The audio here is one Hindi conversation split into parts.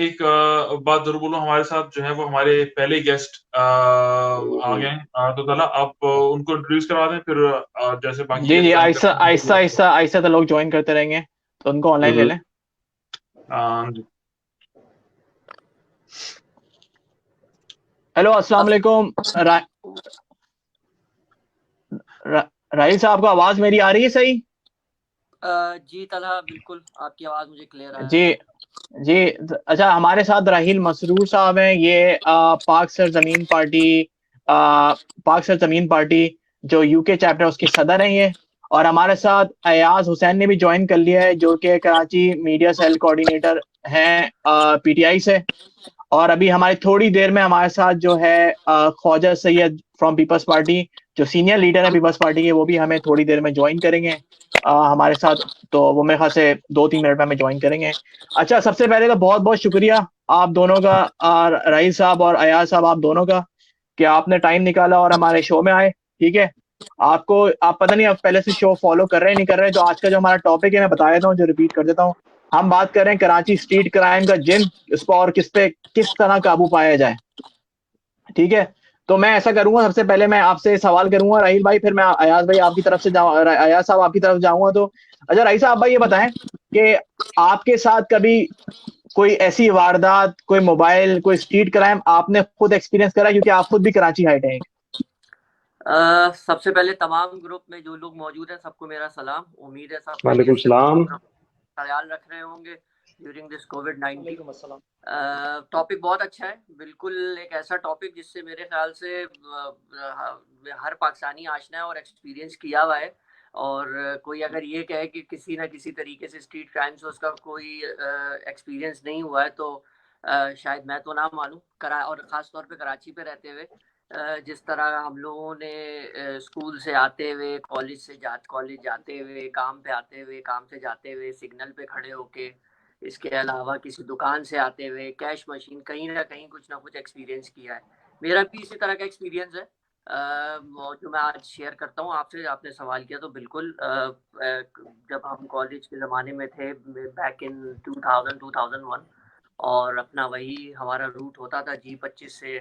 एक बात जरूर बोलूं, हमारे साथ जो है वो हमारे पहले गेस्ट आ गए हैं। तो तला आप उनको इंट्रोड्यूस करवा दें, फिर जैसे बाकी जी गेस्ट जी, ज्वाइन आहिस्ता करते हैं आहिस्ता उनको आहिस्ता आहिस्ता तो लोग ज्वाइन करते रहेंगे, तो उनको ऑनलाइन ले लें। जी। हेलो, अस्सलाम अस- वालेकुम। रा, रा, राहिल साहब को आवाज मेरी आ रही है सही? जी तलहा, बिल्कुल आपकी आवाज़ मुझे क्लियर आ जी रही है। जी। अच्छा, हमारे साथ राहिल मसरूर साहब हैं। ये पाक सरजमीन पार्टी, पाक सरजमीन पार्टी जो यूके चैप्टर उसके सदर हैं ये। और हमारे साथ अयाज हुसैन ने भी ज्वाइन कर लिया है, जो कि कराची मीडिया सेल कोऑर्डिनेटर हैं पीटीआई से। और अभी हमारी थोड़ी देर में हमारे साथ जो है Khwaja Syed from People's Party, जो सीनियर लीडर है पीपल्स पार्टी के, वो भी हमें थोड़ी देर में ज्वाइन करेंगे हमारे साथ। तो वो मेरे ख्याल से 2-3 मिनट में हमें ज्वाइन करेंगे। अच्छा, सबसे पहले तो बहुत बहुत शुक्रिया आप दोनों का, रईस साहब और अयाज साहब, आप दोनों का, कि आपने टाइम निकाला और हमारे शो में आए। ठीक है, आपको, आप पता नहीं आप पहले से शो फॉलो कर रहे हैं नहीं कर रहे हैं, तो आज का जो हमारा टॉपिक है मैं बता देता हूँ, जो रिपीट कर देता हूँ। हम बात कर रहे हैं कराची स्ट्रीट क्राइम का जिन, उस पर और किस तरह काबू पाया जाए। ठीक है, तो मैं ऐसा करूंगा, सबसे पहले मैं आपसे सवाल करूंगा राहिल भाई, फिर मैं अयाज भाई आपकी तरफ से जाऊँ, अयाज साहब आपकी तरफ जाऊंगा। तो अच्छा राहिल साहब, भाई ये बताएं कि आपके साथ कभी कोई ऐसी वारदात, कोई मोबाइल, कोई स्ट्रीट क्राइम आपने खुद एक्सपीरियंस करा है? क्योंकि आप खुद भी कराची हाइट हैं। सबसे पहले तमाम ग्रुप में जो लोग मौजूद हैं सबको मेरा सलाम। उम्मीद है सब वालेकुम खैरियत से सलाम। होंगे, ख्याल रख रहे होंगे ड्यूरिंग दिस कोविड-19। वालेकुम अस्सलाम। टॉपिक बहुत अच्छा है, बिल्कुल एक ऐसा टॉपिक जिससे मेरे ख्याल से हर पाकिस्तानी आशना है और एक्सपीरियंस किया हुआ है। और कोई अगर ये कहे कि किसी ना किसी तरीके से स्ट्रीट क्राइम से उसका कोई एक्सपीरियंस नहीं हुआ है, तो शायद मैं तो ना मानूं। करा और ख़ास तौर पे कराची पे रहते हुए जिस तरह हम लोगों ने स्कूल से आते हुए, कॉलेज जाते हुए, काम पे आते हुए, काम से जाते हुए, सिग्नल पे खड़े होके, इसके अलावा किसी दुकान से आते हुए, कैश मशीन, कहीं ना कहीं कुछ ना कुछ एक्सपीरियंस किया है। मेरा भी इसी तरह का एक्सपीरियंस है और जो मैं आज शेयर करता हूँ आपसे। आपने सवाल किया तो बिल्कुल जब हम कॉलेज के ज़माने में थे, बैक इन 2000-2001, और अपना वही हमारा रूट होता था G25 से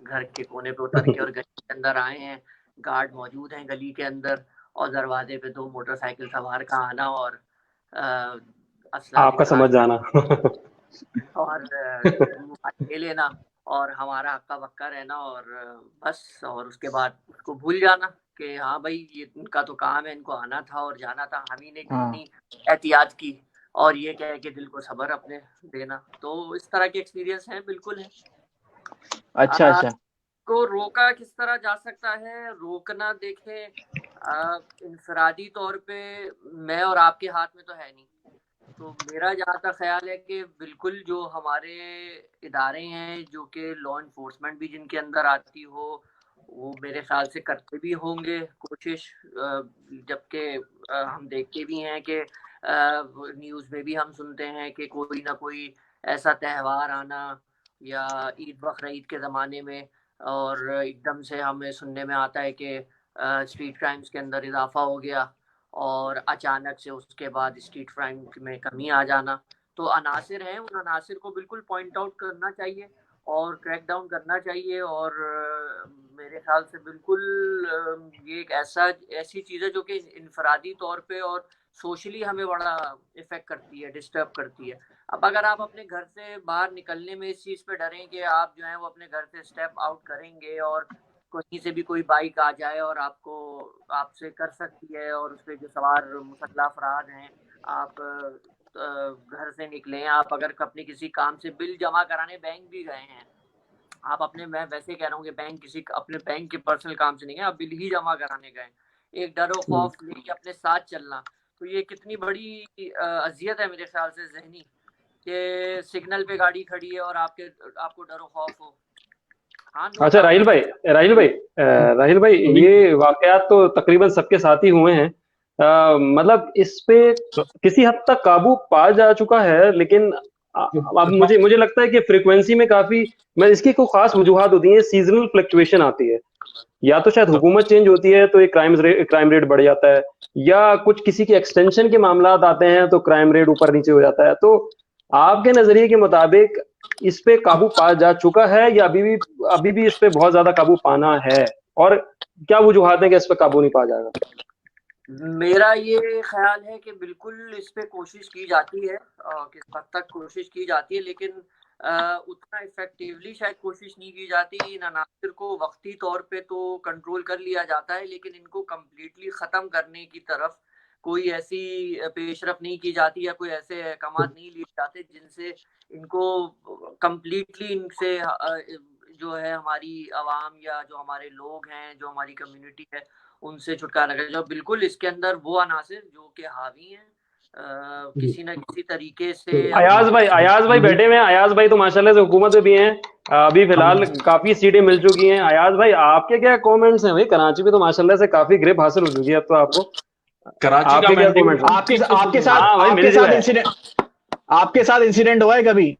घर के कोने पे उतर के और गली के अंदर आए हैं, गार्ड मौजूद हैं गली के अंदर, और दरवाजे पे 2 मोटरसाइकिल सवार का आना और असला आपका समझ दिखाना जाना। और मोबाइल ले लेना और हमारा हक्का बक्का रहना, और बस, और उसके बाद उसको भूल जाना कि हाँ भाई ये इनका तो काम है, इनको आना था और जाना था, हम ही ने हाँ। कितनी एहतियात की, और ये कह के दिल को सब्र अपने देना। तो इस तरह के एक्सपीरियंस हैं, बिल्कुल है। अच्छा अच्छा। को रोका किस तरह जा सकता है? रोकना देखें, इंफरादी तौर पे मैं और आपके हाथ में तो है नहीं। तो मेरा जहाँ तक ख्याल है कि बिल्कुल जो हमारे इदारे हैं, जो कि लॉ इन्फोर्समेंट भी जिनके अंदर आती हो, वो मेरे ख्याल से करते भी होंगे कोशिश। जबकि हम देखते भी हैं कि न्यूज़ में भी हम सुनते हैं कि कोई ना कोई ऐसा त्यौहार आना, या ईद बकर ईद के ज़माने में, और एकदम से हमें सुनने में आता है कि स्ट्रीट क्राइम्स के अंदर इजाफा हो गया, और अचानक से उसके बाद स्ट्रीट क्राइम में कमी आ जाना। तो अनासिर हैं, उन अनासिर को बिल्कुल पॉइंट आउट करना चाहिए और क्रैक डाउन करना चाहिए। और मेरे ख्याल से बिल्कुल ये एक ऐसी चीज़ है जो कि इनफरादी तौर पे और सोशली हमें बड़ा इफ़ेक्ट करती है, डिस्टर्ब करती है। अब अगर आप अपने घर से बाहर निकलने में इस चीज़ पे डरें कि आप जो है वो अपने घर से स्टेप आउट करेंगे और कहीं से भी कोई बाइक आ जाए और आपको आपसे कर सकती है, और उस पे जो सवार मुसल्लह अफराद हैं, आप घर से निकले, आप अगर अपने किसी काम से बिल जमा कराने बैंक भी गए हैं, आप अपने, मैं वैसे कह रहा हूँ कि बैंक किसी अपने बैंक के पर्सनल काम से नहीं गए, आप बिल ही जमा कराने गए, एक डर और खौफ लेके अपने साथ चलना, तो ये कितनी बड़ी अजियत है मेरे ख्याल से ज़हनी, कि सिग्नल पे गाड़ी खड़ी है और आपको डर और खौफ हो। हाँ, नो अच्छा डाउट। राहिल भाई, राहिल भाई, जी। ये वाकयात तो तकरीबन सबके साथ ही हुए हैं। मतलब इस पे किसी हद तक काबू पा जा चुका है, लेकिन अब मुझे मुझे लगता है कि फ्रीक्वेंसी में काफी, मैं इसकी कोई खास वजूहत होती है, सीजनल फ्लक्चुएशन आती है। या तो शायद हुकूमत चेंज होती है तो ये क्राइम रेट बढ़ जाता है, या कुछ किसी के एक्सटेंशन के मामला आते हैं तो क्राइम रेट ऊपर नीचे हो जाता है। तो आपके नजरिए के मुताबिक इस पे काबू पाया जा चुका है या अभी भी इस पे बहुत ज्यादा काबू पाना है, और क्या वजूहात है कि इस पे काबू नहीं पाया जाएगा? मेरा ये ख्याल है कि बिल्कुल इस पे कोशिश की जाती है, किस हद तक कोशिश की जाती है, लेकिन उतना इफेक्टिवली शायद कोशिश नहीं की जाती। इन अनासर को वक्ती तौर पे तो कंट्रोल कर लिया जाता है, लेकिन इनको कम्प्लीटली ख़त्म करने की तरफ कोई ऐसी पेशरफ नहीं की जाती या कोई ऐसे अहकाम नहीं लिए जाते जिनसे इनको कम्प्लीटली इनसे जो है हमारी आवाम या जो हमारे लोग हैं, जो हमारी कम्युनिटी है, उनसे छुटकारा कर जाओ। बिल्कुल इसके अंदर वो अनासिर जो कि हावी हैं किसी न किसी तरीके से। अयाज भाई बैठे हुए हैं। अयाज भाई तो माशाल्लाह से हुकूमत में भी हैं, अभी फिलहाल काफी सीटें मिल चुकी हैं। अयाज भाई आपके क्या कमेंट्स हैं? भाई कराची में तो माशाल्लाह से काफी ग्रिप हासिल हो चुकी है अब तो आपको। कराची आपके का क्या मैंडेट कमेंट्स हैं? आपके साथ इंसिडेंट हुआ है कभी?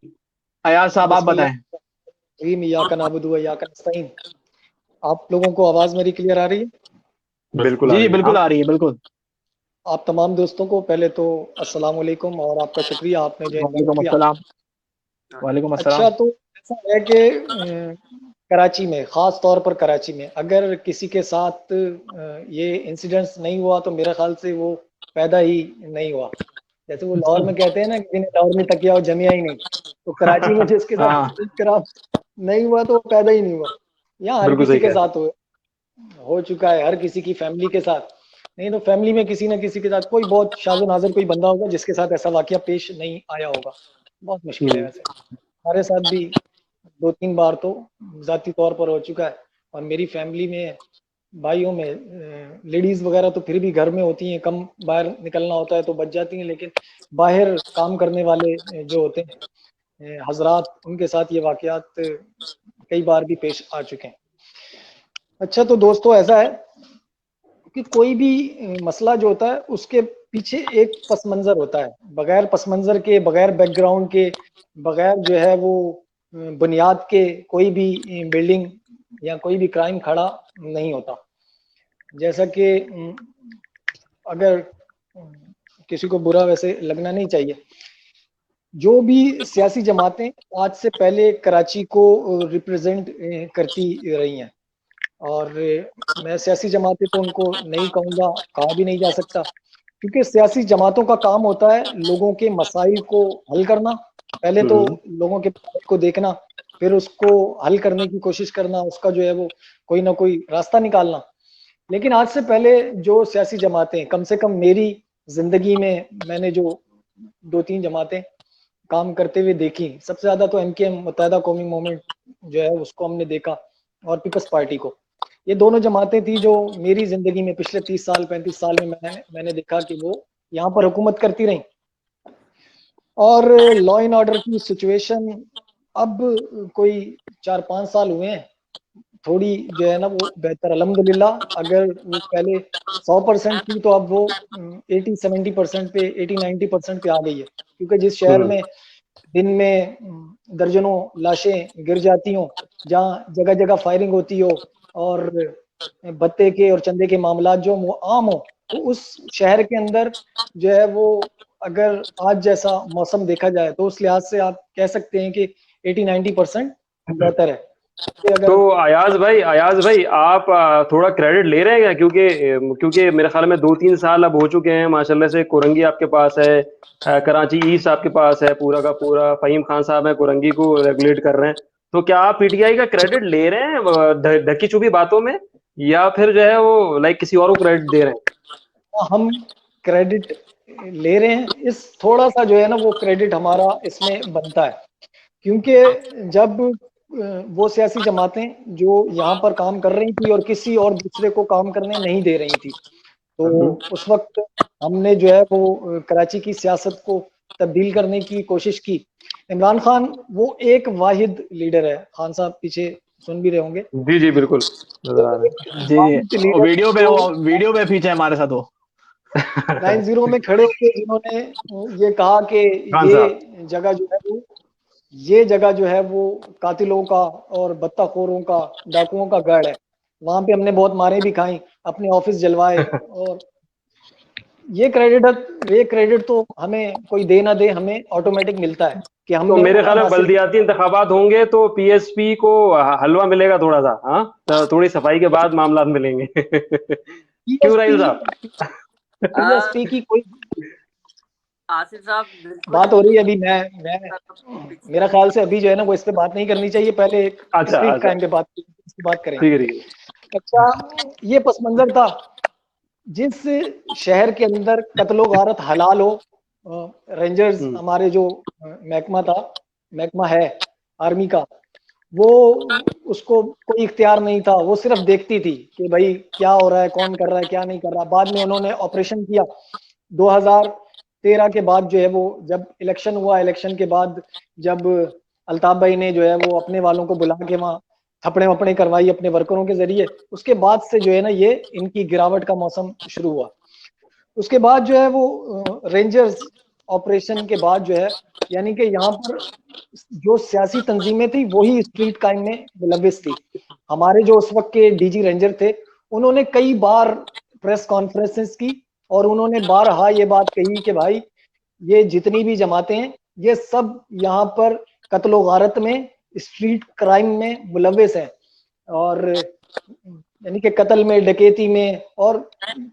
अयाज साहब आप बताएं। आप लोगों को आवाज मेरी क्लियर आ रही है? बिल्कुल जी बिल्कुल आ रही है, बिल्कुल। आप तमाम दोस्तों को पहले तो अस्सलाम वालेकुम और आपका शुक्रिया, आपने जो इन्वाइट किया। वालेकुम अस्सलाम। अच्छा, तो ऐसा है कि कराची में, खास तौर पर कराची में, अगर किसी के साथ ये इंसिडेंट्स नहीं हुआ तो मेरे ख्याल से वो पैदा ही नहीं हुआ। जैसे वो लाहौर में कहते हैं ना कि लाहौर में तकिया और जमिया ही नहीं, तो कराची में जिसके साथ नहीं हुआ तो वो पैदा ही नहीं हुआ। यहाँ हर किसी के साथ हो चुका है, हर किसी की फैमिली के साथ। नहीं तो फैमिली में किसी न किसी के साथ कोई बहुत शाज़ो नाज़िर कोई बंदा होगा जिसके साथ ऐसा वाकया पेश नहीं आया होगा। बहुत मुश्किल है। वैसे हमारे साथ भी 2-3 बार तो ज़ाती तौर पर हो चुका है, और मेरी फैमिली में भाइयों में लेडीज़ वगैरह तो फिर भी घर में होती हैं, कम बाहर निकलना होता है तो बच जाती हैं, लेकिन बाहर काम करने वाले जो होते हैं हजरात, उनके साथ ये वाकयात कई बार भी पेश आ चुके हैं। अच्छा, तो दोस्तों ऐसा है कि कोई भी मसला जो होता है उसके पीछे एक पस मंज़र होता है। बगैर पस मंज़र के, बगैर बैकग्राउंड के, बगैर जो है वो बुनियाद के कोई भी बिल्डिंग या कोई भी क्राइम खड़ा नहीं होता। जैसा कि अगर किसी को बुरा वैसे लगना नहीं चाहिए, जो भी सियासी जमातें आज से पहले कराची को रिप्रेजेंट करती रही हैं, और मैं सियासी जमातें तो उनको नहीं कहूँगा, कहा भी नहीं जा सकता, क्योंकि सियासी जमातों का काम होता है लोगों के मसाइल को हल करना। पहले तो लोगों के मसाइल को देखना, फिर उसको हल करने की कोशिश करना, उसका जो है वो कोई ना कोई रास्ता निकालना। लेकिन आज से पहले जो सियासी जमातें, कम से कम मेरी जिंदगी में मैंने जो 2-3 जमातें काम करते हुए देखी, सबसे ज्यादा तो MKM मुत्तहिदा कौमी मूवमेंट जो है उसको हमने देखा, और पीपल्स पार्टी को। ये दोनों जमातें थी जो मेरी जिंदगी में पिछले 30 साल 35 साल में मैंने देखा कि वो यहाँ पर हुकूमत करती रही। और लॉ एंड ऑर्डर की सिचुएशन अब कोई 4-5 साल हुए हैं, थोड़ी जो है ना वो बेहतर अल्हम्दुलिल्लाह। अगर वो पहले 100% थी तो अब वो 80-70% पे, 80-90% पे आ गई है। क्योंकि जिस शहर में दिन में दर्जनों लाशें गिर जाती हों, जहाँ जगह जगह फायरिंग होती हो और भत्ते के और चंदे के मामला जो वो आम हो, तो उस शहर के अंदर जो है वो अगर आज जैसा मौसम देखा जाए तो उस लिहाज से आप कह सकते हैं कि 80-90% बेहतर है। तो अयाज भाई आप थोड़ा क्रेडिट ले रहे हैं क्या? क्योंकि मेरे ख्याल में 2-3 साल अब हो चुके हैं माशाल्लाह से। कोरंगी आपके पास है, कराची ईस्ट आपके पास है, पूरा का पूरा फहीम खान साहब है, कोरंगी को रेगुलेट कर रहे हैं। तो क्या आप PTI का क्रेडिट ले रहे हैं ढकी छुपी बातों में, या फिर जो है वो लाइक किसी और को क्रेडिट दे रहे हैं? हम क्रेडिट ले रहे हैं, इस थोड़ा सा जो है ना वो क्रेडिट हमारा इसमें बनता है, क्योंकि जब वो सियासी जमातें जो यहाँ पर काम कर रही थी और किसी और दूसरे को काम करने नहीं दे रही थी, तो उस वक्त हमने जो है वो कराची की सियासत को तब्दील करने की कोशिश की। इमरान खान वो एक वाहिद लीडर है। खान साहब पीछे सुन भी रहे होंगे। जी बिल्कुल नजर आ रहा है जी, वीडियो पे पीछे हमारे साथ हो 90 में खड़े होकर जिन्होंने ये कहा कि ये जगह जो है वो कातिलों का और बत्ताखोरों का, डाकुओं का गढ़ है। वहां पे हमने बहुत मारें भी खाई, अपने ऑफिस जलवाए, और ये क्रेडिट तो हमें कोई दे ना दे, हमें ऑटोमेटिक मिलता है कि तो हमने मेरे ख्याल में हासिल बल्दियाती इंतखाबात होंगे तो पीएसपी को हलवा मिलेगा थोड़ा सा, हाँ, तो थोड़ी सफाई के बाद मामला मिलेंगे। क्यों राहिल पीएसपी साहब? की कोई आसिफ साहब बिल्कुल बात हो रही है अभी। मैं मेरा ख्याल से अभी जो है ना वो इस पे बात नहीं करनी चाहिए, पहले एक अच्छा स्ट्रीट अच्छा, क्राइम पे बात करेंगे। ठीक है ठीक है। अच्छा, ये पस मंजर था जिस शहर के अंदर कत्लो गारत हलाल हो। रेंजर्स हम्म, हमारे जो महकमा है आर्मी का, वो उसको कोई इख्तियार नहीं था, वो सिर्फ देखती थी कि भाई क्या हो रहा है, कौन कर रहा है, क्या नहीं कर रहा। बाद में उन्होंने ऑपरेशन किया 2013 के बाद जो है वो, जब इलेक्शन हुआ, इलेक्शन के बाद जब अल्ताफ भाई ने जो है वो अपने वालों को बुला के वहाँ थपड़े वपड़े करवाई अपने वर्करों के जरिए, उसके बाद से जो है ना ये इनकी गिरावट का मौसम शुरू हुआ। उसके बाद जो है वो रेंजर्स ऑपरेशन के बाद जो है, यानी कि यहाँ पर जो सियासी तंजीमें थी वही स्ट्रीट क्राइम में मुलविस थी। हमारे जो उस वक्त के डीजी रेंजर थे, उन्होंने कई बार प्रेस कॉन्फ्रेंसेस की और उन्होंने बारहा ये बात कही कि भाई ये जितनी भी जमातें हैं ये सब यहाँ पर कत्लो गारत में, स्ट्रीट क्राइम में मुलविस हैं। और यानी कि कत्ल में, डकैती में, और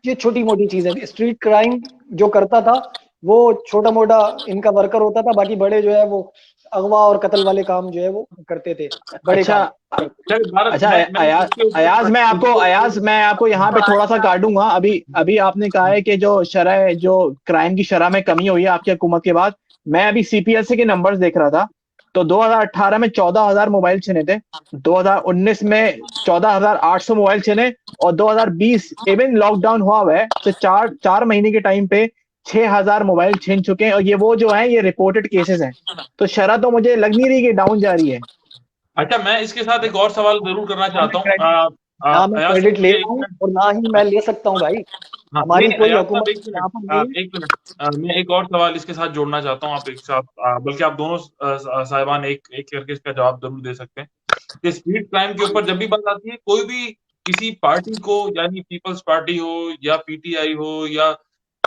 ये छोटी मोटी चीजें, स्ट्रीट क्राइम जो करता था वो छोटा मोटा इनका वर्कर होता था, बाकी बड़े जो है वो अगवा और कत्ल वाले काम जो है वो करते थे, बड़े अच्छा काम करते थे। चल भारत, अच्छा मैं इसके ऊपर अयाज मैं आपको यहाँ पे थोड़ा सा काटूंगा। अभी अभी आपने कहा है कि जो क्राइम की शरह में कमी हुई है आपकी हुकूमत के बाद। मैं अभी सीपीएससी के नंबर्स देख रहा था, तो 2018 में 14,000 मोबाइल छिने थे, 2019 में 14,800 मोबाइल छिने, और 2020 इवन लॉकडाउन हुआ हुआ है तो चार महीने के टाइम पे 6,000 मोबाइल छिन चुके हैं, और ये वो जो है ये रिपोर्टेड केसेस हैं। तो शरह तो मुझे लग नहीं रही कि डाउन जा रही है। अच्छा, मैं इसके साथ एक और सवाल जरूर करना ना मैं चाहता क्रेडिट हूँ। ना मैं अयाज साहब क्रेडिट ले मुझे एक रहा हूँ मिनट। और ना ही मैं ले सकता हूँ भाई। हाँ, नहीं हमारी नहीं, कोई अयाज साहब हुकूमत एक यहाँ मिनट, पर नहीं है। एक मिनट। मैं एक और सवाल इसके साथ जोड़ना चाहता हूँ, आप एक साथ बल्कि आप दोनों साहिबान एक एक करके इसका जवाब जरूर दे सकते हैं कि स्ट्रीट क्राइम के ऊपर जब भी बात आती है, कोई भी किसी पार्टी को, यानी पीपल्स पार्टी हो या पीटीआई हो या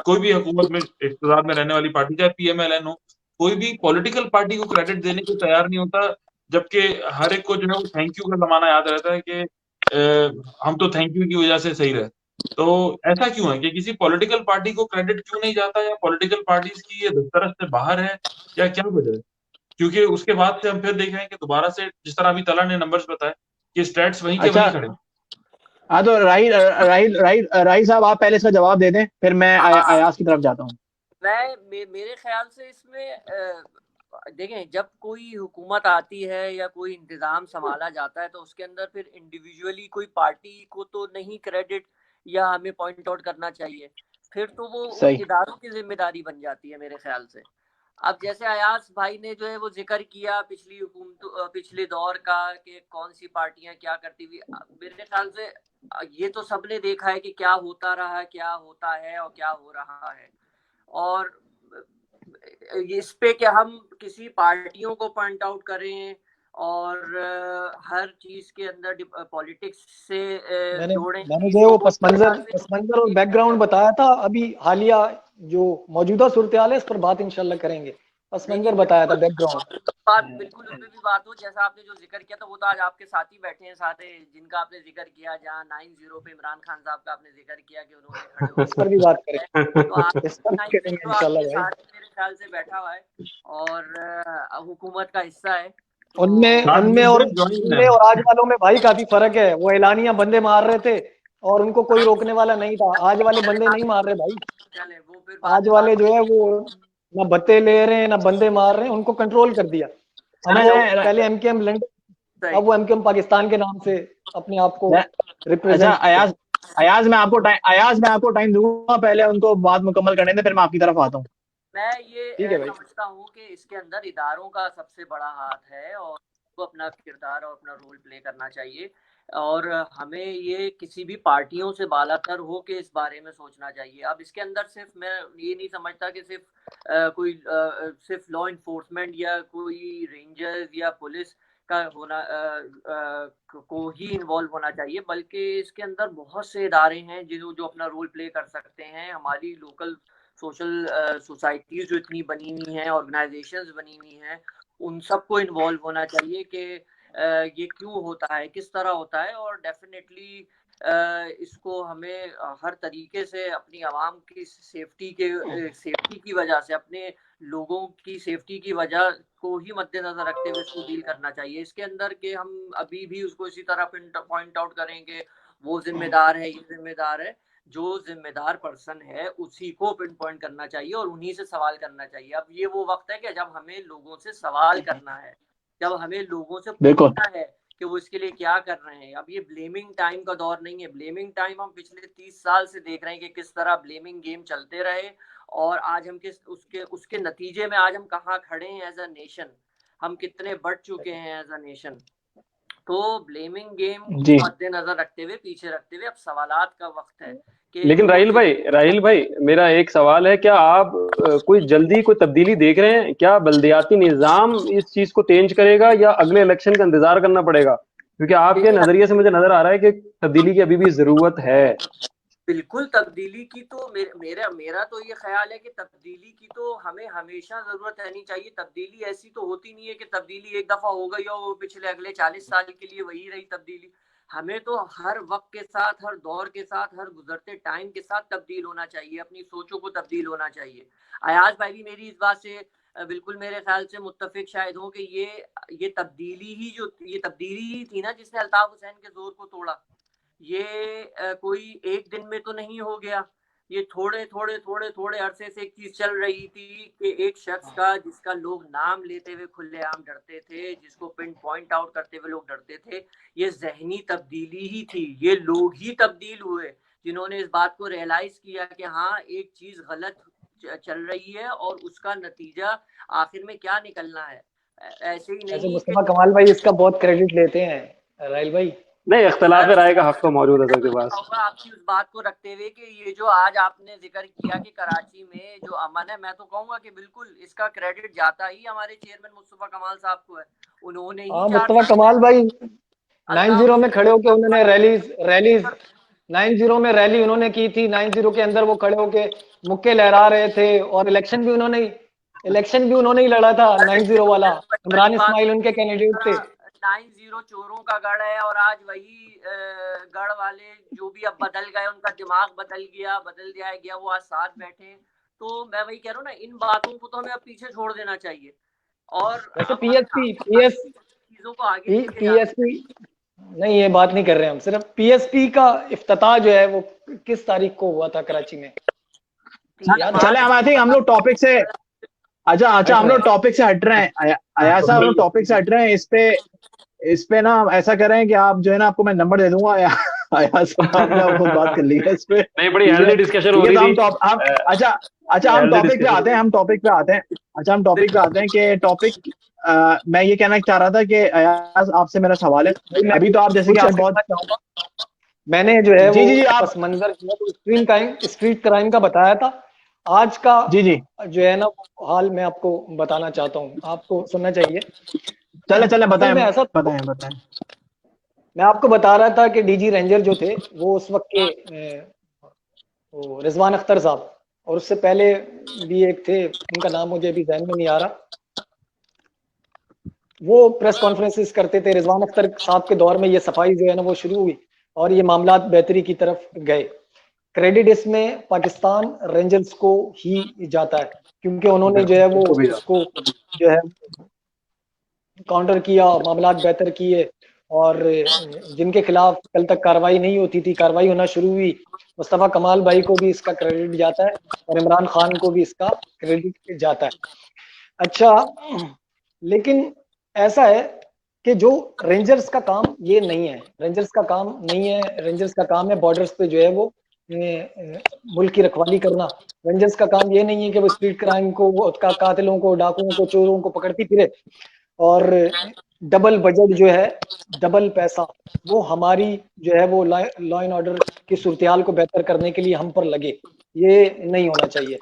कोई भी हुकूमत में इक़्तिदार में रहने वाली पार्टी, चाहे पीएमएलएन हो, कोई भी पॉलिटिकल पार्टी को क्रेडिट देने को तैयार नहीं होता, जबकि हर एक को जो है वो थैंक यू का ज़माना याद रहता है कि हम तो थैंक यू की वजह से सही रहे। तो ऐसा क्यों है कि किसी पॉलिटिकल पार्टी को क्रेडिट क्यों नहीं जाता, या पॉलिटिकल पार्टीज़ की ये दस्तरस से बाहर है, या क्या वजह है? क्योंकि उसके बाद से हम फिर देख रहे हैं कि दोबारा से जिस तरह अभी तला ने नंबर्स बताए कि स्टैट्स वहीं के अच्छा, वहीं खड़े हैं। हाँ तो राही साहब आप पहले इसका जवाब दे दें, फिर मैं अयाज की तरफ जाता हूँ। मेरे ख्याल से इसमें देखें, जब कोई हुकूमत आती है या कोई इंतज़ाम संभाला जाता है तो उसके अंदर फिर इंडिविजुअली कोई पार्टी को तो नहीं क्रेडिट या हमें पॉइंट आउट करना चाहिए, फिर तो वो उन सही। इदारों की जिम्मेदारी बन जाती है मेरे ख्याल से। अब जैसे अयाज भाई ने जो है वो जिक्र किया पिछली हुकूमत, पिछले दौर का, कि कौन सी पार्टियां क्या करती हुई, मेरे ख्याल से ये तो सबने देखा है कि क्या होता रहा, क्या होता है और क्या हो रहा है। और इस पे कि हम किसी पार्टियों को पॉइंट आउट करें और हर चीज के अंदर पॉलिटिक्स से जोड़ें मैंने जो है चीजों वो को, पस मंजर और बैकग्राउंड बताया था। अभी हालिया जो मौजूदा सूरत हाल है इस पर बात इंशाल्लाह करेंगे। पस नहीं मंजर नहीं, बताया था, बिल्कुल बैकग्राउंड। बात, बिल्कुल उस पे भी बात हो। जैसा आपने जो जिक्र किया था वो तो आज आपके साथ ही बैठे हैं, सारे जिनका आपने जिक्र किया, जहाँ 9-0 पे इमरान खान साहब का आपने जिक्र किया कि उन्होंने खड़े इस पर भी बात होकर, करेंगे, तो आप इस पर भी करेंगे 9-0 इंशाल्लाह आपके भाई। साथ मेरे ख्याल से बैठा हुआ है और हुकूमत का हिस्सा है। तो उनमें साथ उनमें और मिलकर ज्वाइन है। उनमें और आज वालों में भाई काफी फर्क है। वो एलानिया बंदे मार रहे थे और उनको कोई रोकने वाला नहीं था। आज वाले बंदे नहीं मार रहे भाई। चले वो फिर बाद आज में वाले बात जो है वो ना भत्ते ले रहे हैं ना बंदे मार रहे हैं, उनको कंट्रोल कर दिया। हम लोग पहले एमकेएम लंदन, सही। अब वो एमकेएम पाकिस्तान के नाम से अपने आप को अच्छा रिप्रेजेंट। अयाज, अयाज मैं आपको टाइम दूंगा, पहले उनको बात मुकम्मल करने दें, फिर मैं आपकी तरफ आता हूँ। मैं ये ठीक है भाई। समझता हूँ कि इसके अंदर इदारों का सबसे बड़ा हाथ है और वो अपना किरदार और अपना रोल प्ले करना चाहिए। और हमें ये किसी भी पार्टियों से बालातर हो के इस बारे में सोचना चाहिए। अब इसके अंदर सिर्फ मैं ये नहीं समझता कि सिर्फ सिर्फ लॉ इन्फोर्समेंट या कोई रेंजर्स या पुलिस का होना को ही इन्वॉल्व होना चाहिए, बल्कि इसके अंदर बहुत से इदारे हैं जो जो अपना रोल प्ले कर सकते हैं। हमारी लोकल सोशल सोसाइटीज जो इतनी बनी हुई हैं, ऑर्गेनाइजेशंस बनी हुई हैं, उन सबको इन्वॉल्व होना चाहिए कि ये क्यों होता है, किस तरह होता है, और डेफिनेटली इसको हमें हर तरीके से अपनी आवाम की सेफ्टी की वजह से, अपने लोगों की सेफ्टी की वजह को ही मद्देनजर रखते हुए इसको डील करना चाहिए। इसके अंदर के हम अभी भी उसको इसी तरह पॉइंट आउट करेंगे, वो जिम्मेदार है, ये जिम्मेदार है। जो जिम्मेदार पर्सन है उसी को पिन पॉइंट करना चाहिए और उन्हीं से सवाल करना चाहिए। अब ये वो वक्त है कि जब हमें लोगों से सवाल करना है, जब हमें लोगों से पूछना है कि वो इसके लिए क्या कर रहे हैं। अब ये ब्लेमिंग टाइम का दौर नहीं है। ब्लेमिंग टाइम हम पिछले 30 साल से देख रहे हैं कि किस तरह ब्लेमिंग गेम चलते रहे, और आज हम उसके नतीजे में आज हम कहाँ खड़े हैं एज अ नेशन, हम कितने बढ़ चुके हैं एज अ नेशन। तो ब्लेमिंग गेम को मद्देनजर रखते हुए, पीछे रखते हुए, अब सवालात का वक्त है। लेकिन राहिल भाई मेरा एक सवाल है, क्या आप कोई जल्दी कोई तब्दीली देख रहे हैं? क्या बल्दियाती निजाम इस चीज को चेंज करेगा या अगले इलेक्शन का इंतजार करना पड़ेगा? क्योंकि आपके नजरिए से मुझे नजर आ रहा है कि तब्दीली की अभी भी जरूरत है। बिल्कुल, तब्दीली की तो मेरा तो ये ख्याल है कि तब्दीली की तो हमें हमेशा जरूरत रहनी चाहिए। तब्दीली ऐसी तो होती नहीं है कि तब्दीली एक दफा हो गई और पिछले अगले 40 साल के लिए वही रही तब्दीली। हमें तो हर वक्त के साथ, हर दौर के साथ, हर गुजरते टाइम के साथ तब्दील होना चाहिए, अपनी सोचों को तब्दील होना चाहिए। अयाज भाई भी मेरी इस बात से बिल्कुल मेरे ख्याल से मुत्तफिक शायद हो कि ये तब्दीली ही थी ना जिसने अल्ताफ हुसैन के जोर को तोड़ा। ये कोई एक दिन में तो नहीं हो गया। ये थोड़े अरसे से एक चीज चल रही थी कि एक शख्स का, जिसका लोग नाम लेते हुए खुलेआम डरते थे, जिसको पिन पॉइंट आउट करते हुए लोग डरते थे, ये जहनी तब्दीली ही थी। ये लोग ही तब्दील हुए जिन्होंने इस बात को रियलाइज किया कि हाँ, एक चीज गलत चल रही है और उसका नतीजा आखिर में क्या निकलना है। ऐसे ही नहीं। मुस्तफा कमाल भाई इसका बहुत क्रेडिट लेते हैं राहिल भाई। नहीं, इख्तिलाफ राय का हक तो मौजूद है सबके पास। आपकी उस बात को रखते हुए कि ये जो आज आपने जिक्र किया कि कराची में जो अमन है, मैं तो कहूंगा कि बिल्कुल इसका क्रेडिट जाता ही हमारे चेयरमैन मुस्तफा कमाल साहब को है। उन्होंने ही मुस्तफा कमाल भाई 90 में खड़े होकर उन्होंने रैली 90 में रैली उन्होंने की थी। 90 के अंदर वो खड़े होके मुक्के लहरा रहे थे और इलेक्शन भी उन्होंने ही लड़ा था। 90 वाला इमरान इस्माइल उनके कैंडिडेट थे। 90 चोरों का गढ़ है और आज वही गढ़ वाले जो भी अब बदल गए, उनका दिमाग बदल दिया गया, वो आज साथ बैठे। तो मैं वही कह रहा हूँ ना, इन बातों को तो हमें अब पीछे छोड़ देना चाहिए और चीजों को आगे पीएसपी नहीं, ये बात नहीं कर रहे हम। सिर्फ पीएसपी का इफ्तिताह जो है वो किस तारीख को हुआ था कराची में? चले हम लोग टॉपिक से हम लोग टॉपिक से हट रहे हैं। अयाज साहब, हम लोग टॉपिक से हट रहे हैं। इस पे ना ऐसा कर रहे हैं कि आप जो है ना, आपको मैं नंबर दे दूंगा। अयाज साहब ने आपको बात कर ली है इस पे। नहीं, बड़ी हेल्दी डिस्कशन हो रही थी। हम टॉपिक पे आते हैं कि टॉपिक मैं ये कहना चाह रहा था कि अयाज आपसे मेरा सवाल है। अभी तो आप जैसे कि आप बहुत मैंने जो है वो पस मंजर स्ट्रीट क्राइम का बताया था। आज का जो है ना हाल मैं आपको बताना चाहता हूँ, आपको सुनना चाहिए। चले बताएं। मैं आपको बता रहा था कि डीजी रेंजर जो थे वो उस वक्त के रिजवान अख्तर साहब, और उससे पहले भी एक थे, उनका नाम मुझे अभी ध्यान में नहीं आ रहा। वो प्रेस कॉन्फ्रेंसेस करते थे। रिजवान अख्तर साहब के दौर में ये सफाई जो है ना वो शुरू हुई और ये मामला बेहतरी की तरफ गए। क्रेडिट इसमें पाकिस्तान रेंजर्स को ही जाता है, क्योंकि उन्होंने जो है वो उसको जो है काउंटर किया, मामला बेहतर किए, और जिनके खिलाफ कल तक कार्रवाई नहीं होती थी, कार्रवाई होना शुरू हुई। मुस्तफा कमाल भाई को भी इसका क्रेडिट जाता है और इमरान खान को भी इसका क्रेडिट जाता है। अच्छा, लेकिन ऐसा है कि जो रेंजर्स का काम ये नहीं है। रेंजर्स का काम है बॉर्डर्स पे जो है वो मुल्क की रखवाली करना। रेंजर्स का काम ये नहीं है कि वो स्ट्रीट क्राइम को, कातिलों को, डाकुओं को, चोरों को पकड़ती फिरे और डबल बजट जो है, डबल पैसा वो हमारी जो है वो लॉ एंड ऑर्डर की सूरत को बेहतर करने के लिए हम पर लगे। ये नहीं होना चाहिए।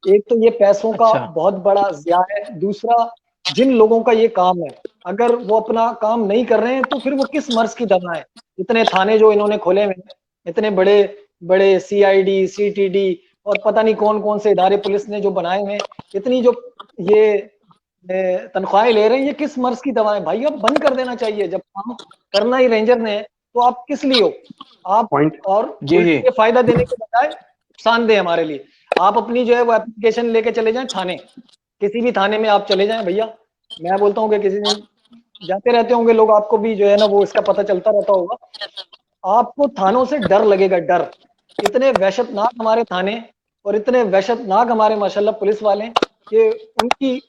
एक तो ये पैसों का बहुत बड़ा ज़िया है। दूसरा, जिन लोगों का ये काम है, अगर वो अपना काम नहीं कर रहे हैं तो फिर वो किस मर्ज की दवा है? इतने थाने जो इन्होंने खोले हुए हैं, इतने बड़े बड़े सीआईडी, सीटीडी और पता नहीं कौन कौन से इदारे पुलिस ने जो बनाए हुए हैं, इतनी जो ये तनख्वाहें ले रहे हैं, ये किस मर्ज की दवा है भाई? अब बंद कर देना चाहिए। जब काम करना ही रेंजर ने है तो आप किस लिए हो? आप पॉइंट। और जी जी ये फायदा देने के बजाय नुकसान दे हमारे लिए। आप अपनी जो है वो एप्लीकेशन लेके चले जाएं थाने, किसी भी थाने में आप चले जाएं भैया। मैं बोलता हूँ कि किसी दिन जाते रहते होंगे लोग, आपको भी जो है ना वो इसका पता चलता रहता होगा। आपको थानों से डर लगेगा, डर। इतने वहशतनाक हमारे थाने और इतने वहशतनाक हमारे माशाल्लाह पुलिस वाले कि उनकी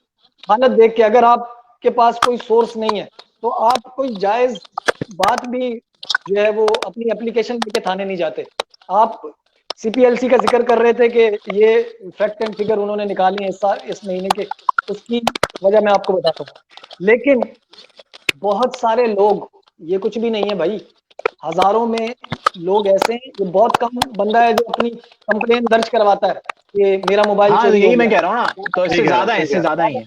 हालत देख के अगर आपके पास कोई सोर्स नहीं है तो आप कोई जायज बात भी जो है वो अपनी एप्लीकेशन लेके थाने नहीं जाते। आप सीपीएलसी का जिक्र कर रहे थे कि ये फैक्ट एंड फिगर उन्होंने निकाली है इस महीने के, उसकी वजह मैं आपको बताता हूँ। लेकिन बहुत सारे लोग, ये कुछ भी नहीं है भाई, हजारों में लोग ऐसे हैं, ये बहुत कम बंदा है जो अपनी कंप्लेन दर्ज करवाता है कि मेरा मोबाइल हाँ, चोरी हो यही मैं गया। कह रहा हूँ ना, तो इससे ठीक है, ज्यादा है, ठीक इससे है। ज्यादा ही है।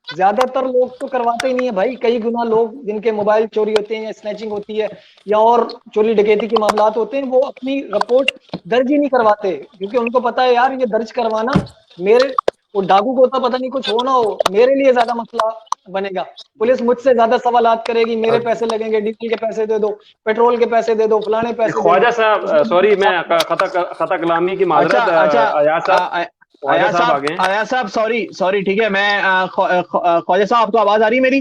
ज्यादातर लोग तो करवाते ही नहीं है भाई। कई गुना लोग जिनके मोबाइल चोरी होते हैं या स्नैचिंग होती है या और चोरी डकैती के मामलात होते हैं, वो अपनी रिपोर्ट दर्ज ही नहीं करवाते, क्योंकि उनको पता है यार ये दर्ज करवाना मेरे, वो डाकू को तो पता नहीं कुछ हो ना हो, मेरे लिए ज्यादा मसला बनेगा। पुलिस मुझसे ज्यादा सवालात करेगी, मेरे पैसे लगेंगे, डीजल के पैसे दे दो, पेट्रोल के पैसे दे दो, फलाने पैसे दे ख्वाजा दो। साहब, सॉरी, मैं खता कलामी की अच्छा माजरत। अच्छा, अयाज साहब, ख्वाजा साहब आ गए हैं। आया साहब, सॉरी सॉरी, ठीक है। मैं ख्वाजा साहब, आपको आवाज आ रही है मेरी?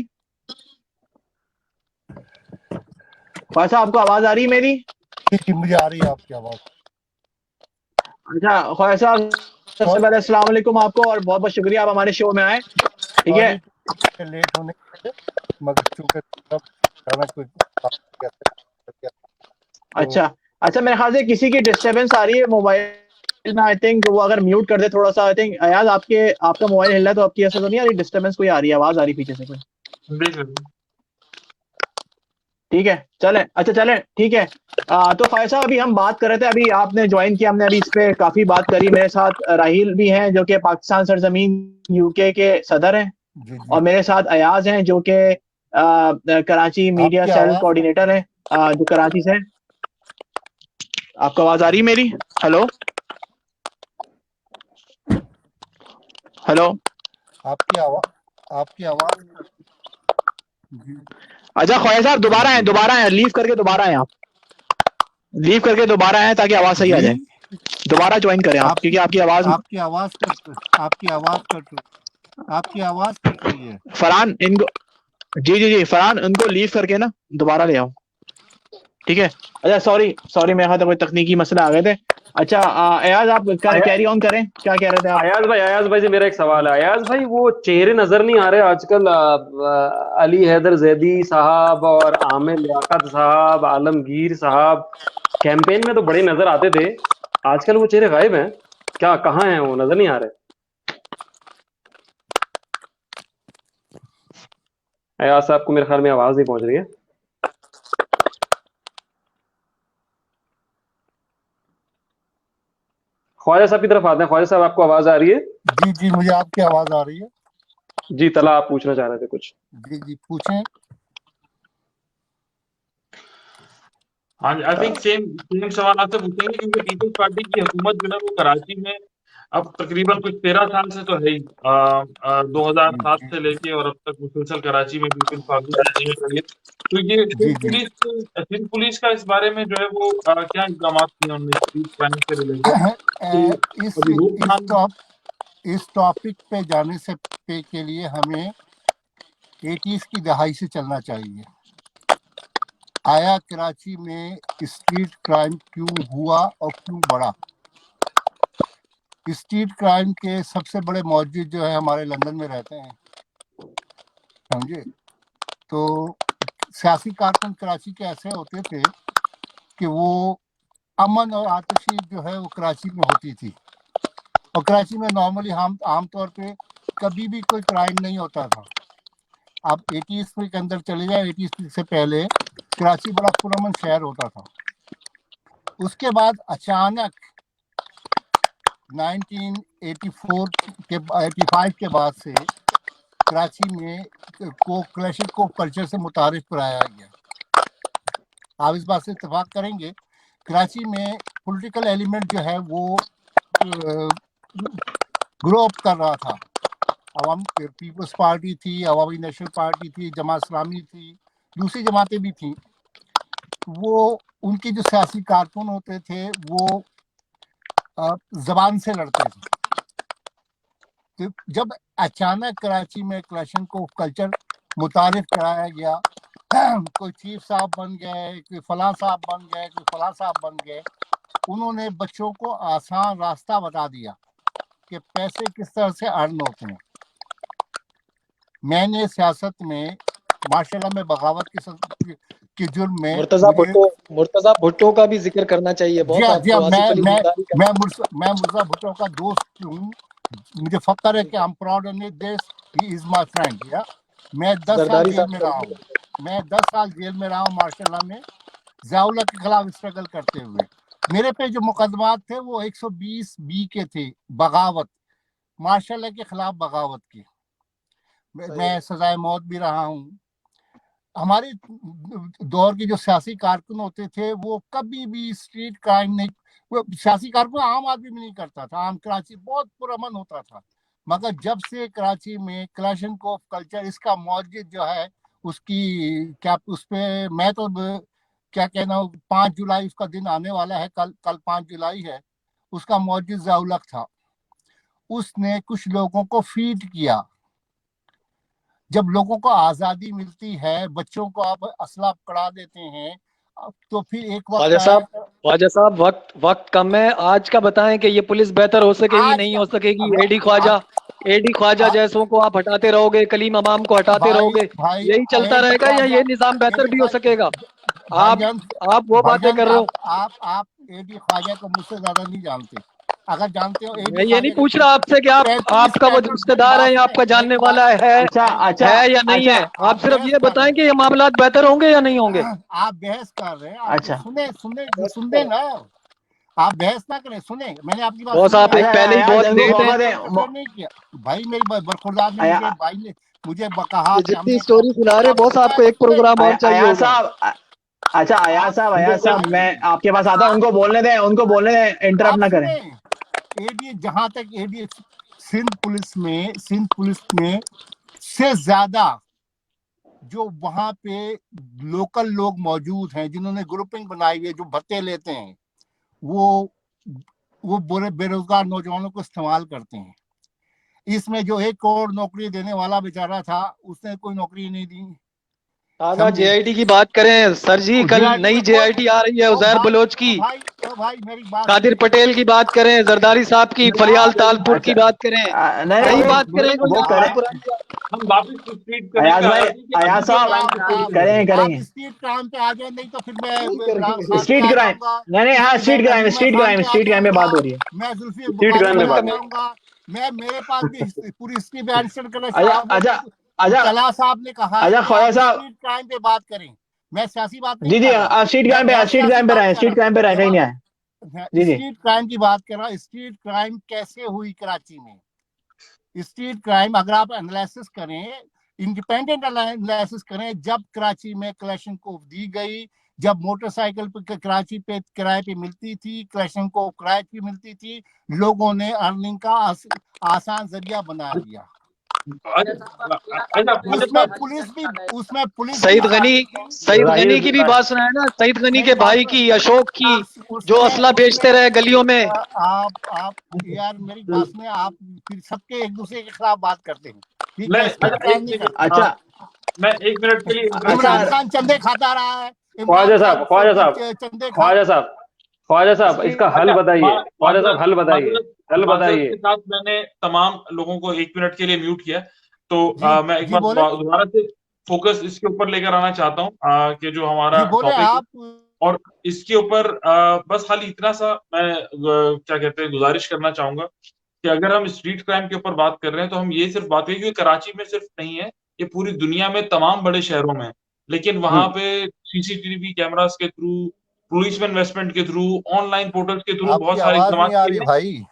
ख्वाजा साहब, आपको आवाज आ रही है मेरी? जी, मुझे आ रही है आपकी आवाज। अच्छा ख्वाजा साहब, सबसे पहले अस्सलाम वालेकुम आपको, और बहुत बहुत शुक्रिया आप हमारे शो में आए। ठीक है, सॉरी लेट होने के लिए, मगर चूंकि सब अचानक कुछ अच्छा अच्छा, मेरे ख्याल से किसी की डिस्टरबेंस आ रही है मोबाइल में। आई थिंक वो अगर म्यूट कर दे थोड़ा सा। आई थिंक अयाज, आपका मोबाइल हिल रहा है, तो आपकी ऐसा तो नहीं आ रही डिस्टरबेंस? कोई आ रही है, आवाज आ रही पीछे से कोई? देख लेते ठीक है, चलें, अच्छा चलें, ठीक है। तो ख्वाजा साहब, अभी हम बात कर रहे थे, अभी आपने ज्वाइन किया, हमने अभी इस पे काफी बात करी। मेरे साथ राहिल भी हैं जो कि पाकिस्तान सरजमीन यूके के सदर हैं, जी जी। और मेरे साथ अयाज हैं जो कि कराची मीडिया आपकी सेल आवाज कोऑर्डिनेटर हैं, जो कराची से हैं। आपको आवाज आ रही है मेरी? Hello hello. आपकी आवाज जी अच्छा ख्वाजा साहब, दोबारा आए, लीव करके दोबारा आए आप, लीव करके दोबारा आए ताकि आवाज सही आ जाए। जी। दोबारा ज्वाइन करें आप, क्योंकि आपकी आवाज आपकी आवाज कट रही है। फरहान, इनको, जी फरहान, उनको लीव करके ना दोबारा ले आओ, ठीक है? अच्छा सॉरी सॉरी, मेरे ख्याल से कोई तकनीकी मसला आ गए थे। अच्छा अयाज, आप कैरी ऑन करें, क्या कह रहे थे आप? अयाज भाई से मेरा एक सवाल है। अयाज भाई, वो चेहरे नजर नहीं आ रहे आजकल? अली हैदर जैदी साहब और आमिर लियाकत साहब, आलमगीर साहब कैंपेन में तो बड़े नजर आते थे, आजकल वो चेहरे गायब हैं। क्या, कहाँ हैं वो? नजर नहीं आ रहे। अयाज साहब को मेरे ख्याल में आवाज नहीं पहुंच रही है। ख्वाजा साहब की तरफ आते हैं। ख्वाजा साहब, आपको आवाज आ रही है? जी जी, मुझे आपकी आवाज आ रही है। जी तला, आप पूछना चाह रहे थे कुछ? जी जी, पूछें। हाँ, आई थिंक सेम सवाल आपसे पूछेंगे, क्योंकि पीपल्स पार्टी की हुकूमत जो है वो कराची में अब तकरीबन कुछ 13 साल से तो है ही। 2007 जी से लेके और अब तक मुसलसल कराची में पीपल्स पार्टी की हुकूमत रही है। तो ये जी जी। सिंध पुलिस का इस बारे में जो है वो क्या इंतजाम किए उन्होंने स्ट्रीट क्राइम से रिलेटेड? तो इस अभी इस रोकथाम। टॉप इस टॉपिक पे जाने से के लिए हमें 80s की दहाई से चलना चाहिए। आया कराची में स्ट्रीट क्राइम क्यों हुआ और क्यों बढ़ा? स्ट्रीट क्राइम के सबसे बड़े मौजूद जो है हमारे लंदन में रहते हैं, समझे? तो सियासी कारकुन कराची के ऐसे होते थे कि वो अमन और आतिशी जो है वो कराची में होती थी, और कराची में नॉर्मली हम आमतौर पे कभी भी कोई क्राइम नहीं होता था। आप 80s के अंदर चले जाए, 80s से पहले कराची बड़ा पुरअमन शहर होता था। उसके बाद अचानक 1984 के 85 के बाद से कराची में को क्लैशिंकोव कल्चर से मुतारिफ कराया गया। आप इस बात से इत्तेफाक करेंगे, कराची में पॉलिटिकल एलिमेंट जो है वो ग्रो अप कर रहा था। अवाम पीपल्स पार्टी थी, अवामी नेशनल पार्टी थी, जमात इस्लामी थी, दूसरी जमातें भी थी। वो उनके जो सियासी कारकुन होते थे वो जबान से लड़ते थे। तो जब अचानक कराची में क्लैशिंकोव कल्चर मुतारिफ कराया गया, कोई चीफ साहब बन गए, कोई फलां साहब बन गए, कोई फलां साहब बन गए, उन्होंने बच्चों को आसान रास्ता बता दिया कि पैसे किस तरह से अर्न होते हैं। मैंने सियासत में माशाल्लाह में बगावत के जुर्म में मुर्तजा भुट्टो का भी जिक्र करना चाहिए बहुत। मैं मुर्तजा भुट्टो का दोस्त हूँ, मुझे फख्र है कि I am proud of this, he is my friend. या मैं 10 साल जेल में रहा हूँ, मैं 10 साल जेल में रहा हूँ माशाल्लाह में, ज़ियाउल्लाह के खिलाफ स्ट्रगल करते हुए। मेरे पे जो मुकदमात थे वो 120 बी के थे, बगावत, माशाल्लाह के खिलाफ बगावत की। मैं सजाए मौत भी रहा हूँ। हमारे दौर के जो सियासी कारकुन होते थे वो कभी भी स्ट्रीट क्राइम नहीं, वो सियासी कारकुन आम आदमी भी नहीं करता था, आम कराची बहुत पुरअमन होता था। मगर जब से कराची में क्लैशिंकोव कल्चर इसका मौजूद जो है उसकी क्या उस पे मैं तो क्या कहना हूँ, 5 जुलाई उसका दिन आने वाला है, कल 5 जुलाई है, उसका मौजूद ज़ियाउल्लाह था। उसने कुछ लोगों को फीड किया। जब लोगों को आजादी मिलती है, बच्चों को आप असला पकड़ा देते हैं, तो फिर एक ख्वाजा साहब वक्त कम है, आज का बताएं कि ये पुलिस बेहतर हो सकेगी नहीं हो सकेगी। एडी ख्वाजा जैसों को आप हटाते रहोगे, कलीम अमाम को हटाते रहोगे, यही चलता रहेगा या ये निजाम बेहतर भी हो सकेगा? आप वो बातें कर रहे हो। आप एडी ख्वाजा को मुझसे ज्यादा नहीं जानते। अगर जानते हो, मैं ये नहीं पूछ रहा आपसे कि आपका वो रिश्तेदार है या आपका जानने वाला है या नहीं है। आप सिर्फ ये बताएं कि ये मामला बेहतर होंगे या नहीं होंगे। आप बहस कर रहे हैं। अच्छा सुने ना, आप बहस ना करें, सुने। मैंने आपकी बात आप एक पहले ही बहुत लेट नहीं किया भाई, मेरी बरखुरदार ने मुझे कहा जितनी स्टोरी सुना रहे बॉस, आपको एक प्रोग्राम और चाहिए साहब। अच्छा अयाज साहब मैं आपके पास आता हूँ, उनको बोलने दें, इंटरप्ट ना करें। जहां तक एडी सिंध पुलिस में से ज्यादा जो वहां पे लोकल लोग मौजूद हैं जिन्होंने ग्रुपिंग बनाई हुई है, जो भत्ते लेते हैं, वो बुरे बेरोजगार नौजवानों को इस्तेमाल करते हैं। इसमें जो 1 करोड़ नौकरी देने वाला बेचारा था, उसने कोई नौकरी नहीं दी। JIT की बात करें सर जी, कल नई JIT आ रही है, उजैर बलोच की। भाई मेरी बात, कादिर पटेल की बात करें, जरदारी साहब की, फरियाल तालपुर की बात करें, नहीं बात करें, हम वापस स्ट्रीट करेंगे। अयाज साहब करेंगे स्ट्रीट क्राइम पे आ जाए, नहीं तो फिर मैं स्ट्रीट क्राइम स्ट्रीट क्राइम पे बात हो रही है। मैं जुल्फी मैं मेरे पास भी पूरी हिस्ट्री बयान करना। कला साहब ने कहा स्ट्रीट क्राइम पे बात करें, मैं सियासी बात नहीं। जी स्ट्रीट क्राइम पे रहे कहीं नहीं आए। स्ट्रीट क्राइम की बात कर रहा हूँ। स्ट्रीट क्राइम कैसे हुई कराची में? स्ट्रीट क्राइम अगर आप एनालिसिस करें, इंडिपेंडेंट एनालिसिस करें, जब कराची में क्लैशिंकोव दी गई, जब मोटरसाइकिल पे कराची पे किराए पे मिलती थी, क्लैशिंकोव किराए पे मिलती थी, लोगों ने अर्निंग का आसान जरिया बना दिया। उसमें पुलिस सईद गनी की भी बात सुना है ना, सईद गनी के भाई की, अशोक की, जो असला बेचते रहे गलियों में। आप यार मेरी बात में आप फिर सबके एक दूसरे के खिलाफ बात करते हैं। अच्छा मैं 1 मिनट के लिए, इमरान खान चंदे खाता रहा है। ख्वाजा साहब इसका हल बताइए। ख्वाजा साहब हल बताइए। के साथ मैंने तमाम लोगों को 1 मिनट के लिए म्यूट किया, तो मैं एक बार दोबारा से फोकस इसके ऊपर लेकर आना चाहता हूँ कि जो हमारा टॉपिक, और इसके ऊपर बस खाली इतना सा मैं क्या कहते हैं गुजारिश करना चाहूंगा कि अगर हम स्ट्रीट क्राइम के ऊपर बात कर रहे हैं तो हम ये सिर्फ बात करें, क्योंकि कराची में सिर्फ नहीं है, ये पूरी दुनिया में तमाम बड़े शहरों में, लेकिन वहां पे CCTV कैमरास के थ्रू, पुलिस में इन्वेस्टमेंट के थ्रू, ऑनलाइन पोर्टल्स के थ्रू बहुत सारे भाई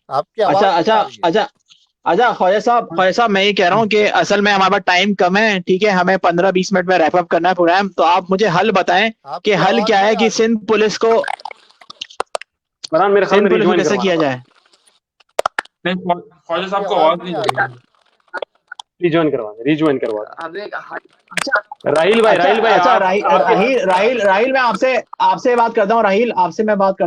आपकी आवाज अच्छा ख्वाजा साहब मैं ये कह रहा हूँ कि असल में हमारे पास टाइम कम है, ठीक है, हमें 15-20 मिनट में रैप अप करना है प्रोग्राम, तो आप मुझे हल बताएं कि आपकी हल आवाज क्या नहीं है आ कि रही। सिंध पुलिस को मेरे ख्याल में कैसे रिज्वाइन किया करवाना जाए। नहीं, ख्वाजा आपकी साहब को आवाज आवाज नहीं नहीं आ आ रही। रही। रिज्वाइन करवा दें। हमें राहिल भाई अच्छा आप आपकी आपके आवाज नहीं आ रही। राहिल मैं आपसे बात करता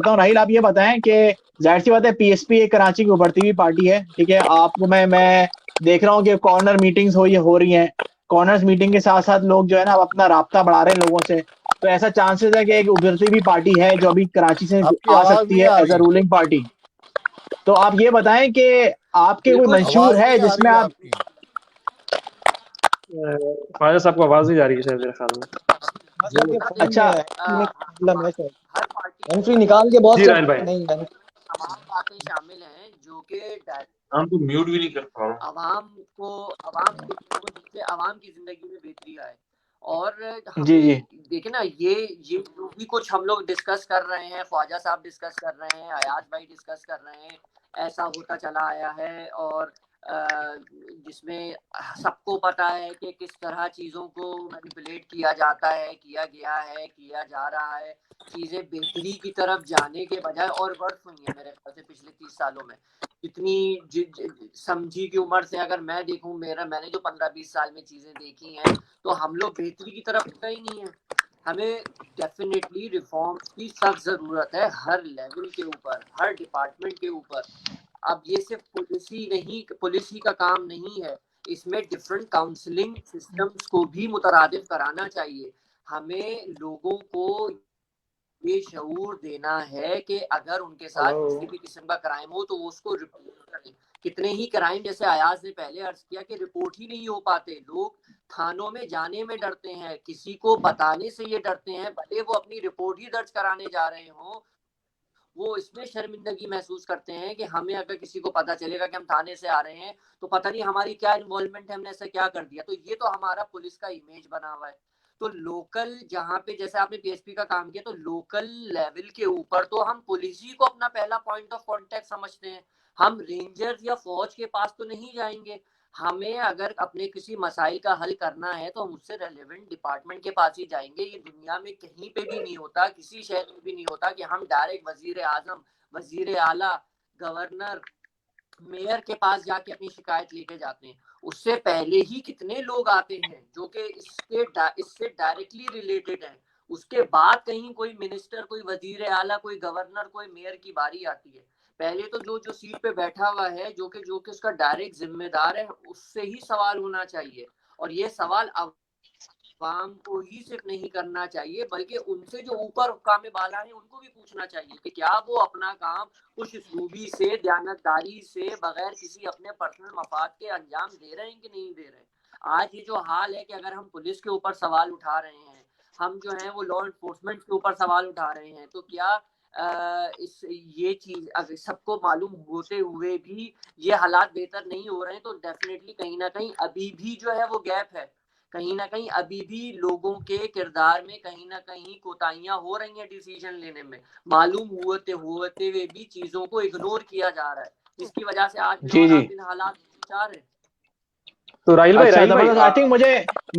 हूँ। राहिल आप ये बताएं कि जाहिर सी बात है पीएसपी एक कराची की उभरती हुई पार्टी है, ठीक है, आपको मैं देख रहा हूँ कि कॉर्नर मीटिंग्स हो रही हैं। कॉर्नर्स मीटिंग के साथ साथ लोग जो है ना अब अपना राब्ता बढ़ा रहे हैं लोगों से, तो ऐसा चांसेस है कि एक उभरती हुई पार्टी है जो अभी कराची से आपकी आ आवाज सकती नहीं है आ एज अ रही। Ruling party. तो आप ये बताएं कि आपके कोई बिल्कुल मंशूर आवाज है नहीं आ जिसमें रही आप आपकी। ख्वाजा साहब को आवाज नहीं जा रही है शायद मेरे ख्याल में। मतलब कि फोन अच्छा में प्रॉब्लम है शायद। हर पार्टी हैंड फ्री निकाल के बहुत जी से राहिल भाई। नहीं है। तमाम बातें शामिल हैं जो कि हम तो म्यूट भी नहीं कर पा रहा हूँ। आवाम की जिंदगी में बेहतरी आए। और जी जी हमें देखे ना, ये जो भी कुछ हम लोग डिस्कस कर रहे हैं, ख्वाजा साहब डिस्कस कर रहे हैं, अयाज भाई डिस्कस कर रहे हैं, ऐसा होता चला आया है। और जिसमें सबको पता है कि किस तरह चीज़ों को मैनिपुलेट किया जाता है, किया गया है, किया जा रहा है। चीज़ें बेहतरी की तरफ जाने के बजाय और वर्ष हुई है मेरे ख्याल से पिछले 30 सालों में। इतनी समझी की उम्र से अगर मैं देखूं, मैंने जो 15-20 साल में चीज़ें देखी हैं, तो हम लोग बेहतरी की तरफ गए ही नहीं है। हमें डेफिनेटली रिफॉर्म्स की सख्त ज़रूरत है, हर लेवल के ऊपर, हर डिपार्टमेंट के ऊपर। अब ये सिर्फ पुलिस ही का काम नहीं है, इसमें डिफरेंट काउंसलिंग सिस्टम्स को भी मुतरादिफ कराना चाहिए। हमें लोगों को ये शऊर देना है कि अगर उनके साथ किसी भी किस्म का क्राइम हो तो वो उसको रिपोर्ट करें। कितने ही क्राइम, जैसे अयाज ने पहले अर्ज किया, कि रिपोर्ट ही नहीं हो पाते, लोग थानों में जाने में डरते हैं, किसी को बताने से ये डरते हैं, भले वो अपनी रिपोर्ट ही दर्ज कराने जा रहे हों, वो इसमें शर्मिंदगी महसूस करते हैं कि हमें अगर किसी को पता चलेगा कि हम थाने से आ रहे हैं तो पता नहीं हमारी क्या इन्वॉल्वमेंट है, हमने ऐसा क्या कर दिया। तो ये तो हमारा पुलिस का इमेज बना हुआ है। तो लोकल, जहाँ पे जैसे आपने पीएसपी का काम किया, तो लोकल लेवल के ऊपर तो हम पुलिस ही को अपना पहला पॉइंट ऑफ कांटेक्ट समझते हैं। हम रेंजर्स या फौज के पास तो नहीं जाएंगे। हमें अगर अपने किसी मसाइल का हल करना है तो हम उससे रेलेवेंट डिपार्टमेंट के पास ही जाएंगे। ये दुनिया में कहीं पे भी नहीं होता, किसी शहर में भी नहीं होता कि हम डायरेक्ट वजीर आजम, वजीर आला, गवर्नर, मेयर के पास जाके अपनी शिकायत लेके जाते हैं। उससे पहले ही कितने लोग आते हैं जो कि इससे डायरेक्टली रिलेटेड हैं। उसके बाद कहीं कोई मिनिस्टर, कोई वजीर आला, कोई गवर्नर, कोई मेयर की बारी आती है। पहले तो जो सीट पे बैठा हुआ है, जो कि उसका डायरेक्ट जिम्मेदार है, उससे ही सवाल होना चाहिए। और ये सवाल अवाम को ही सिर्फ नहीं करना चाहिए, बल्कि उनसे जो ऊपर हुक्काम बाला है उनको भी पूछना चाहिए कि क्या वो अपना काम खुश उसलूबी से, दयानतदारी से, बगैर किसी अपने पर्सनल मफाद के अंजाम दे रहे हैं कि नहीं दे रहे हैं। आज ये जो हाल है कि अगर हम पुलिस के ऊपर सवाल उठा रहे हैं, हम जो है वो लॉ इन्फोर्समेंट के ऊपर सवाल उठा रहे हैं, तो क्या ये चीज अगर सबको मालूम होते हुए भी ये हालात बेहतर नहीं हो रहे हैं, तो डेफिनेटली कहीं ना कहीं अभी भी जो है वो गैप है। कहीं ना कहीं अभी भी लोगों के किरदार में कहीं ना कहीं कोताहियां हो रही हैं डिसीजन लेने में। मालूम होते होते हुए भी चीजों को इग्नोर किया जा रहा है, जिसकी वजह से आज जी जी दिन हालात चार है। तो अच्छा राहिल भाई जबरदस्त।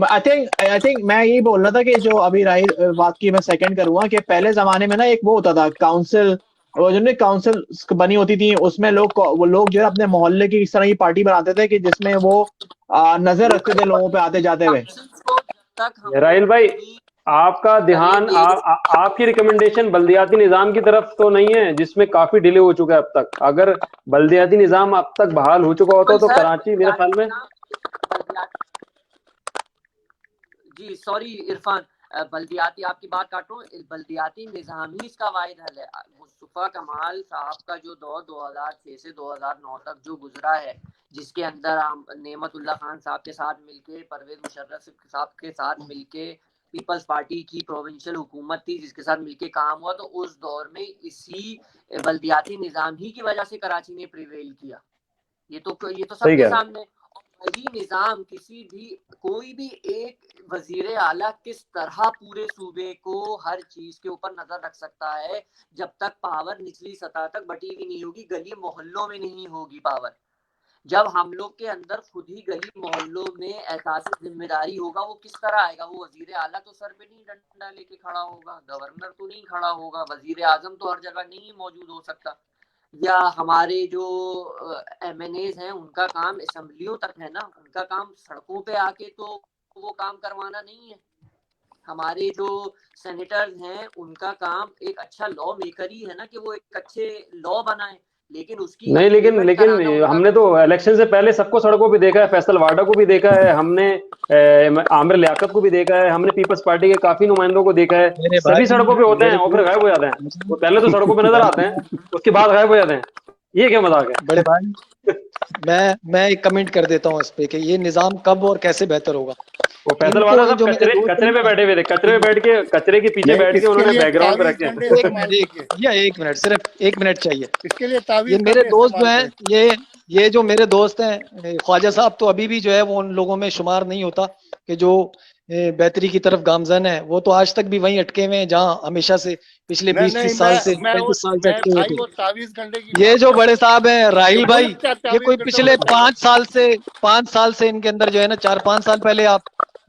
आई थिंक मैं यही बोल रहा था कि जो अभी राहिल बात की मैं सेकंड करूंगा कि पहले जमाने में ना एक वो होता था काउंसिल, वो जो काउंसिल बनी होती थी उसमें वो लोग जो है अपने मोहल्ले की इस तरह की पार्टी बनाते थे कि जिसमें वो नजर रखते थे लोगों पे आते जाते हुए। को जब तक हम राहिल लोग भाई नहीं आपका ध्यान करेंगे, आपकी रिकमेंडेशन बल्दियाती निजाम की तरफ तो नहीं है, जिसमें काफी डिले हो चुका है अब तक। अगर बल्दियाती निजाम अब तक बहाल हो चुका होता तो सर, कराची मेरे ख्याल में। जी सॉरी इरफान, बल्दियाती, आपकी बात काट रहा हूँ, बल्दियाती निज़ाम ही इसका वाहिद हल है। मुस्तफ़ा कमाल साहब का जो दौर 2006 से 2009 तक जो गुजरा है, जिसके अंदर हम नेमतुल्लाह खान साहब के साथ मिलके, परवेज मुशर्रफ साहब के साथ मिलके पीपल्स पार्टी की प्रोविंशियल हुकूमत थी जिसके साथ मिलके काम हुआ, तो उस दौर में इसी बल्दियाती निज़ाम ही की वजह से कराची ने प्रिवेल किया। ये तो सही सबके कह रहे हैं। सामने। वही निजाम किसी भी, कोई भी एक वजीर आला किस तरह पूरे सूबे को हर चीज के ऊपर नजर रख सकता है, जब तक पावर निचली सतह तक बटी हुई नहीं होगी, गली मोहल्लों में नहीं होगी पावर। जब हम लोग के अंदर खुद ही गली मोहल्लों में एहसास जिम्मेदारी होगा, वो किस तरह आएगा? वो वजीर आला तो सर पे नहीं डंडा लेके खड़ा होगा, गवर्नर तो नहीं खड़ा होगा, वजीर आजम तो हर जगह नहीं मौजूद हो सकता, या हमारे जो MNAs हैं उनका काम असेंबलियों तक है ना, उनका काम सड़कों पे आके तो वो काम करवाना नहीं है। हमारे जो सेनेटर्स हैं उनका काम एक अच्छा लॉ मेकर ही है ना, कि वो एक अच्छे लॉ बनाए, लेकिन उसकी नहीं, लेकिन implement कराना उनका हमने तो इलेक्शन से पहले सबको सड़कों पे देखा है। फैसल वाडा को भी देखा है हमने, आमिर लियाकत को भी देखा है हमने, पीपल्स पार्टी के काफी नुमाइंदों को देखा है। मेरे सभी भाई, सड़कों पे होते हैं मेरे और फिर गायब हो जाते हैं। वो पहले तो सड़कों पे नजर आते हैं, उसके बाद गायब हो जाते हैं। ये क्या मजाक है? बड़े भाई, मैं एक कमेंट कर देता हूँ इस पे कि ये निजाम कब और कैसे बेहतर होगा। वो फैसल इनको वाला साहब जो मेरे दोस्त कचरे हैं पे बैठे हुए थे, कचरे पे बैठ के, कचरे के पीछे बैठ के इसके उन्होंने लिए बैकग्राउंड पे 24 रखे हैं। घंटे एक इस्तेमाल मिनट, कीजिए, भैया एक मिनट, सिर्फ 1 मिनट चाहिए। इसके लिए ये 24 मेरे घंटे दोस्त जो इस्तेमाल हैं, करें। ये जो मेरे दोस्त हैं, ख्वाजा साहब तो अभी भी जो है वो उन लोगों में शुमार नहीं होता कि जो बेहतरी की तरफ गामजन है। वो तो आज तक भी वहीं अटके हुए हैं जहाँ हमेशा से पिछले नहीं 20-30 नहीं, साल से, मैं 35 साल से अटके हुए भाई थे। वो 24 घंटे की ये बात जो कर बड़े साहब हैं राहिल जो भाई, मुल्क का ये 24 कोई घंटे पिछले होता है। 5 साल से इनके अंदर जो है ना, 4-5 साल पहले आप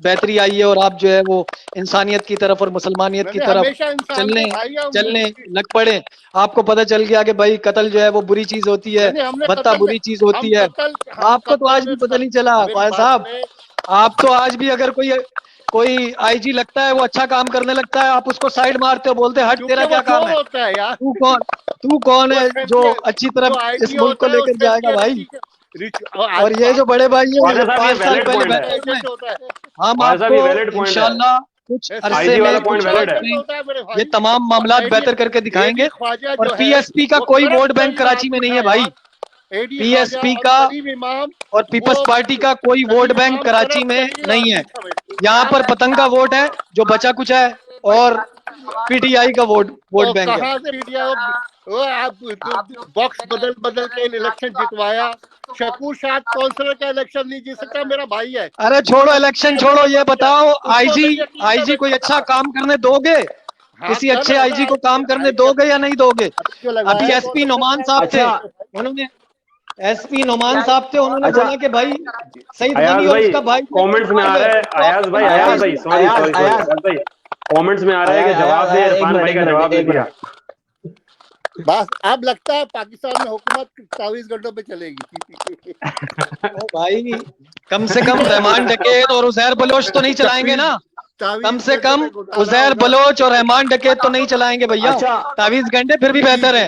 बेहतरी आई है और आप जो है वो इंसानियत की तरफ और मुसलमानियत की मैंने तरफ हमेशा चलने इंसानियत आई है चलने मुझे। लग पड़े। आपको पता चल गया कि भाई कत्ल जो है वो बुरी चीज होती है, नहीं हमने भत्ता कत्ल बुरी चीज होती है। हम आपको तो आज भी पता नहीं चला मेरी भाई बात साहब। सुने। आप तो आज भी अगर कोई IG लगता है, वो अच्छा काम करने लगता है, आप उसको साइड मारते हो, बोलते हट, क्योंकि तेरा वो क्या काम चोर है? होता है यार। तू कौन वो है सिर्फ जो के अच्छी जो तरफ इस आईजी मुल्क को होता है वो लेकर सिर्फ जाएगा के भाई? आज और ये जो बड़े भाई है, ख्वाजा ये साहब, ये 5 साल वैलिड पहले पॉइंट है। बैठे हुए हैं। होता है। हम ख्वाजा साहब, ये आपको वैलिड पॉइंट है। इंशाल्लाह कुछ ये अरसे आईजी वाला में, पॉइंट कुछ वैलिड वक्त है। में होता है मेरे भाई। ये तमाम मामला एडी बेहतर करके दिखाएंगे। एडी ख्वाजा और जो है PSP का वो कोई करप्ट वोट बैंक तरीन कराची में आदमी नहीं है था भाई। यार। एडी ख्वाजा PSP और का सलीम इमाम, और पीपल्स वो पार्टी का कोई वोट सलीम बैंक इमाम कराची करप्ट में तरीन नहीं आदमी है। था भाई। यहाँ पर पतंग का वोट है जो बचा कुछ है, और PTI का वोट तो बैंक है। कहाँ से मीडिया वो आप बॉक्स बदल बदल के इलेक्शन जितवाया। शकूर शाह काउंसलर का इलेक्शन नहीं जीत सकता, मेरा भाई है। अरे छोड़ो इलेक्शन, छोड़ो, ये बताओ उसको नहीं यकीन था IG कोई भाई। अच्छा काम करने दोगे? हाँ किसी कर अच्छे रहा IG था को काम करने दोगे या नहीं दोगे? अभी जो लगाया अभी है SP नोमान साहब थे, अच्छा, उन्होंने SP नोमान साहब थे, उन्होंने अच्छा, बोला कि भाई सईद अयाज गनी और भाई उसका भाई कमेंट्स में आ रहा है, अयाज भाई sorry Ayaz sorry sorry Ayaz Ayaz भाई, कमेंट्स में आ रहा है कि अयाज जवाब दे, अयाज एक इरफान मिनट भाई एक का मिनट जवाब दे एक दिया। मिनट बस अब लगता है पाकिस्तान में हुकूमत 24 घंटों पे चलेगी। ओ भाई, कम से कम रहमान डकैत और उजैर बलोच तो नहीं चलाएंगे ना? कम से कम उजैर बलोच और रहमान डकैत तो नहीं चलाएंगे भैया। अच्छा 24 घंटे फिर भी बेहतर है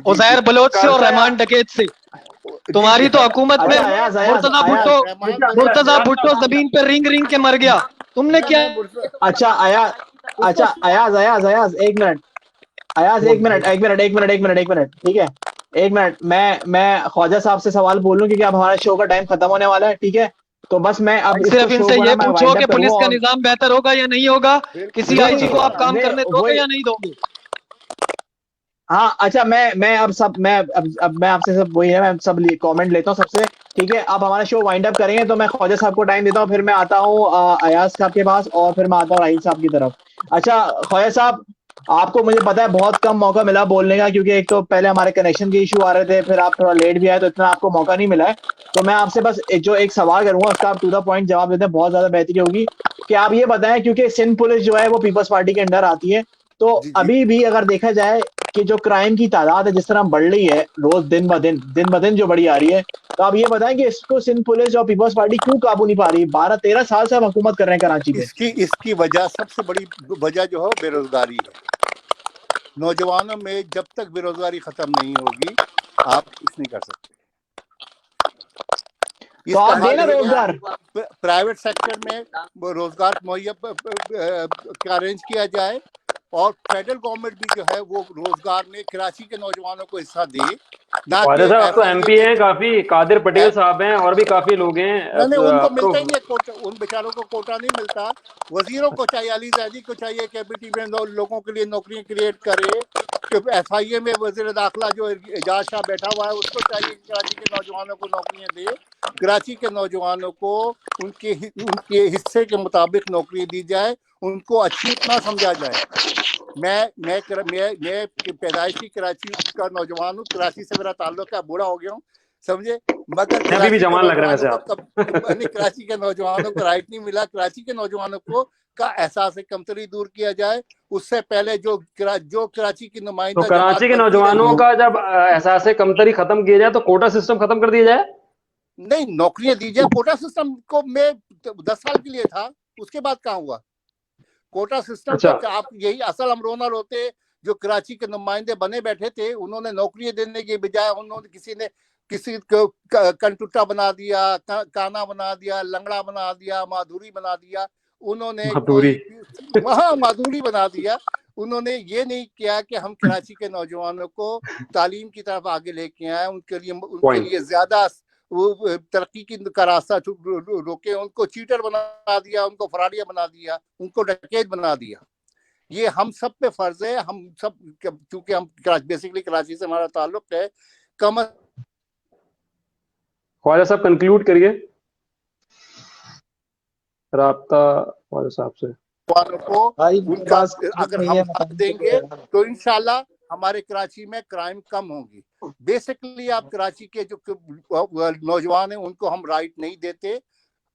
उजैर बलोच से और करता रहमान डकैत से। तुम्हारी तो हुकूमत में अच्छा अयाज अयाज मुर्तजा अयाज भुट्टो जमीन पे रिंग रिंग के मर गया, तुमने क्या? अच्छा अयाज अयाज अयाज एक मिनट, अयाज एक मिनट एक मिनट एक मिनट एक मिनट एक मिनट, ठीक है? एक मिनट, मैं ख्वाजा साहब से सवाल बोल लूं क्योंकि अब हमारा शो का टाइम खत्म होने वाला है, ठीक है? तो बस मैं अब सिर्फ इनसे ये पूछो कि पुलिस का और निजाम बेहतर होगा या नहीं होगा? किसी IG को आप काम करने दोगे या नहीं दोगे? हाँ अच्छा, मैं अब मैं आपसे सब वही है, मैं सब कमेंट लेता हूँ सबसे, ठीक है? अब हमारा शो वाइंड अप करेंगे तो मैं ख्वाजा साहब को टाइम देता हूँ, फिर मैं आता हूँ अयाज साहब के पास, और फिर मैं आता हूँ राहिल साहब की तरफ। अच्छा ख्वाजा साहब, आपको मुझे पता है बहुत कम मौका मिला बोलने का, क्योंकि एक तो पहले हमारे कनेक्शन के इशू आ रहे थे, फिर आप थोड़ा लेट भी आए तो इतना आपको मौका नहीं मिला है। तो मैं आपसे बस एक सवाल करूंगा, उसका आप टू द पॉइंट जवाब देते हैं, बहुत ज्यादा बेहतरी होगी। कि आप ये बताएं, क्योंकि सिंध पुलिस जो है वो पीपल्स पार्टी के अंडर आती है, तो अभी भी अगर देखा जाए कि जो क्राइम की तादाद है जिस तरह बढ़ रही है रोज दिन ब दिन जो बढ़ी आ रही है, तो आप ये बताएं कि इसको सिंध पुलिस और पीपल्स पार्टी क्यों काबू नहीं पा रही? 12-13 साल से हम हुकूमत कर रहे हैं कराची पे। इसकी वजह, सबसे बड़ी वजह जो है बेरोजगारी है। नौजवानों में जब तक बेरोजगारी खत्म नहीं होगी आप कुछ नहीं कर सकते। तो आप देना रोजगार, प्राइवेट सेक्टर में रोजगार मुहैया का अरेंज किया जाए, और फेडरल गवर्नमेंट भी जो है वो रोजगार में कराची के नौजवानों को हिस्सा दे। ख्वाजा साहब आप तो MP हैं, काफी कादिर पटेल साहब हैं और भी काफी लोग हैं। नहीं उनको मिलता ही नहीं कोटा, उन बेचारों को कोटा नहीं मिलता। वजीरों को चाहिए, अली जैदी को चाहिए कैबिनेट में लोगों के लिए नौकरियां क्रिएट करे। FIA में वजीर दाखिला जो एजाज शाह बैठा हुआ है उसको चाहिए कि कराची के नौजवानों को नौकरियां दे। कराची के नौजवानों को उनके हिस्से के मुताबिक नौकरी दी जाए, उनको अच्छी इतना समझा जाए। मैं पैदाइशी कराची का नौजवान हूँ, कराची से मेरा ताल्लुक है, बूढ़ा हो गया हूँ। समझे। मगर अभी भी जवान लग रहे हैं वैसे आप। कराची के नौजवानों को राइट नहीं मिला। कराची के नौजवानों को का एहसास कमतरी दूर किया जाए। उससे पहले जो कराची की नुमाइंदा तो कराची के नौजवानों का जब एहसास कमतरी खत्म किया जाए तो कोटा सिस्टम खत्म कर दिया जाए। नहीं, नौकरियां दी जाए। कोटा सिस्टम को मैं 10 साल के लिए था, उसके बाद कहाँ हुआ कोटा सिस्टम। अच्छा। तो आप यही असल अमरोनर होते जो कराची के नुमाइंदे बने बैठे थे, उन्होंने नौकरियां देने के बजाय उन्होंने किसी को कंटुट्टा बना दिया, काना बना दिया, लंगड़ा बना दिया, माधुरी बना दिया। उन्होंने माधुरी बना दिया। उन्होंने ये नहीं किया कि हम कराची के नौजवानों को तालीम की तरफ आगे लेके आए, उनके लिए ज्यादा वो तरक्की का रास्ता रोके। उनको चीटर बना दिया, उनको फराडिया बना दिया, उनको डकैत बना दिया। ये हम सब पे फर्ज है। हम सब, क्योंकि हम बेसिकली कराची से हमारा ताल्लुक है। ख्वाजा साहब कंक्लूड करिए राब्ता ख्वाजा साहब से। को उनका अगर हम हक देंगे तो इंशाल्लाह हमारे कराची में क्राइम कम होगी। बेसिकली आप कराची के जो नौजवान हैं उनको हम राइट नहीं देते,